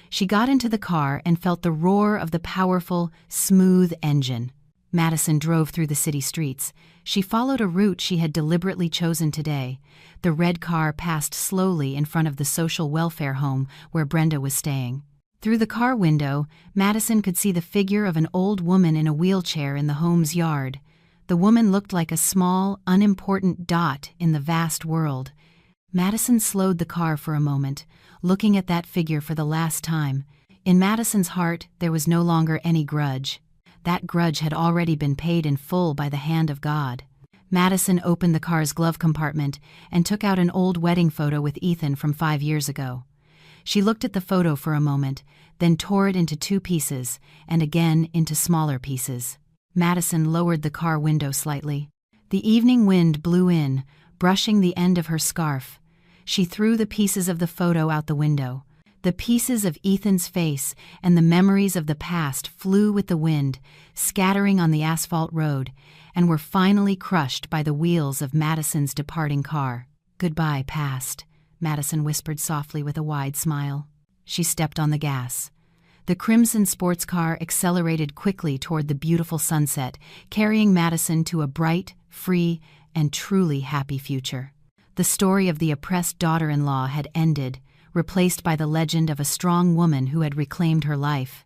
S1: She got into the car and felt the roar of the powerful, smooth engine. Madison drove through the city streets. She followed a route she had deliberately chosen today. The red car passed slowly in front of the social welfare home where Brenda was staying. Through the car window, Madison could see the figure of an old woman in a wheelchair in the home's yard. The woman looked like a small, unimportant dot in the vast world. Madison slowed the car for a moment, looking at that figure for the last time. In Madison's heart, there was no longer any grudge. That grudge had already been paid in full by the hand of God. Madison opened the car's glove compartment and took out an old wedding photo with Ethan from 5 years ago. She looked at the photo for a moment, then tore it into 2 pieces, and again into smaller pieces. Madison lowered the car window slightly. The evening wind blew in, brushing the end of her scarf. She threw the pieces of the photo out the window. The pieces of Ethan's face and the memories of the past flew with the wind, scattering on the asphalt road, and were finally crushed by the wheels of Madison's departing car. "Goodbye, past," Madison whispered softly with a wide smile. She stepped on the gas. The crimson sports car accelerated quickly toward the beautiful sunset, carrying Madison to a bright, free, and truly happy future. The story of the oppressed daughter-in-law had ended, replaced by the legend of a strong woman who had reclaimed her life.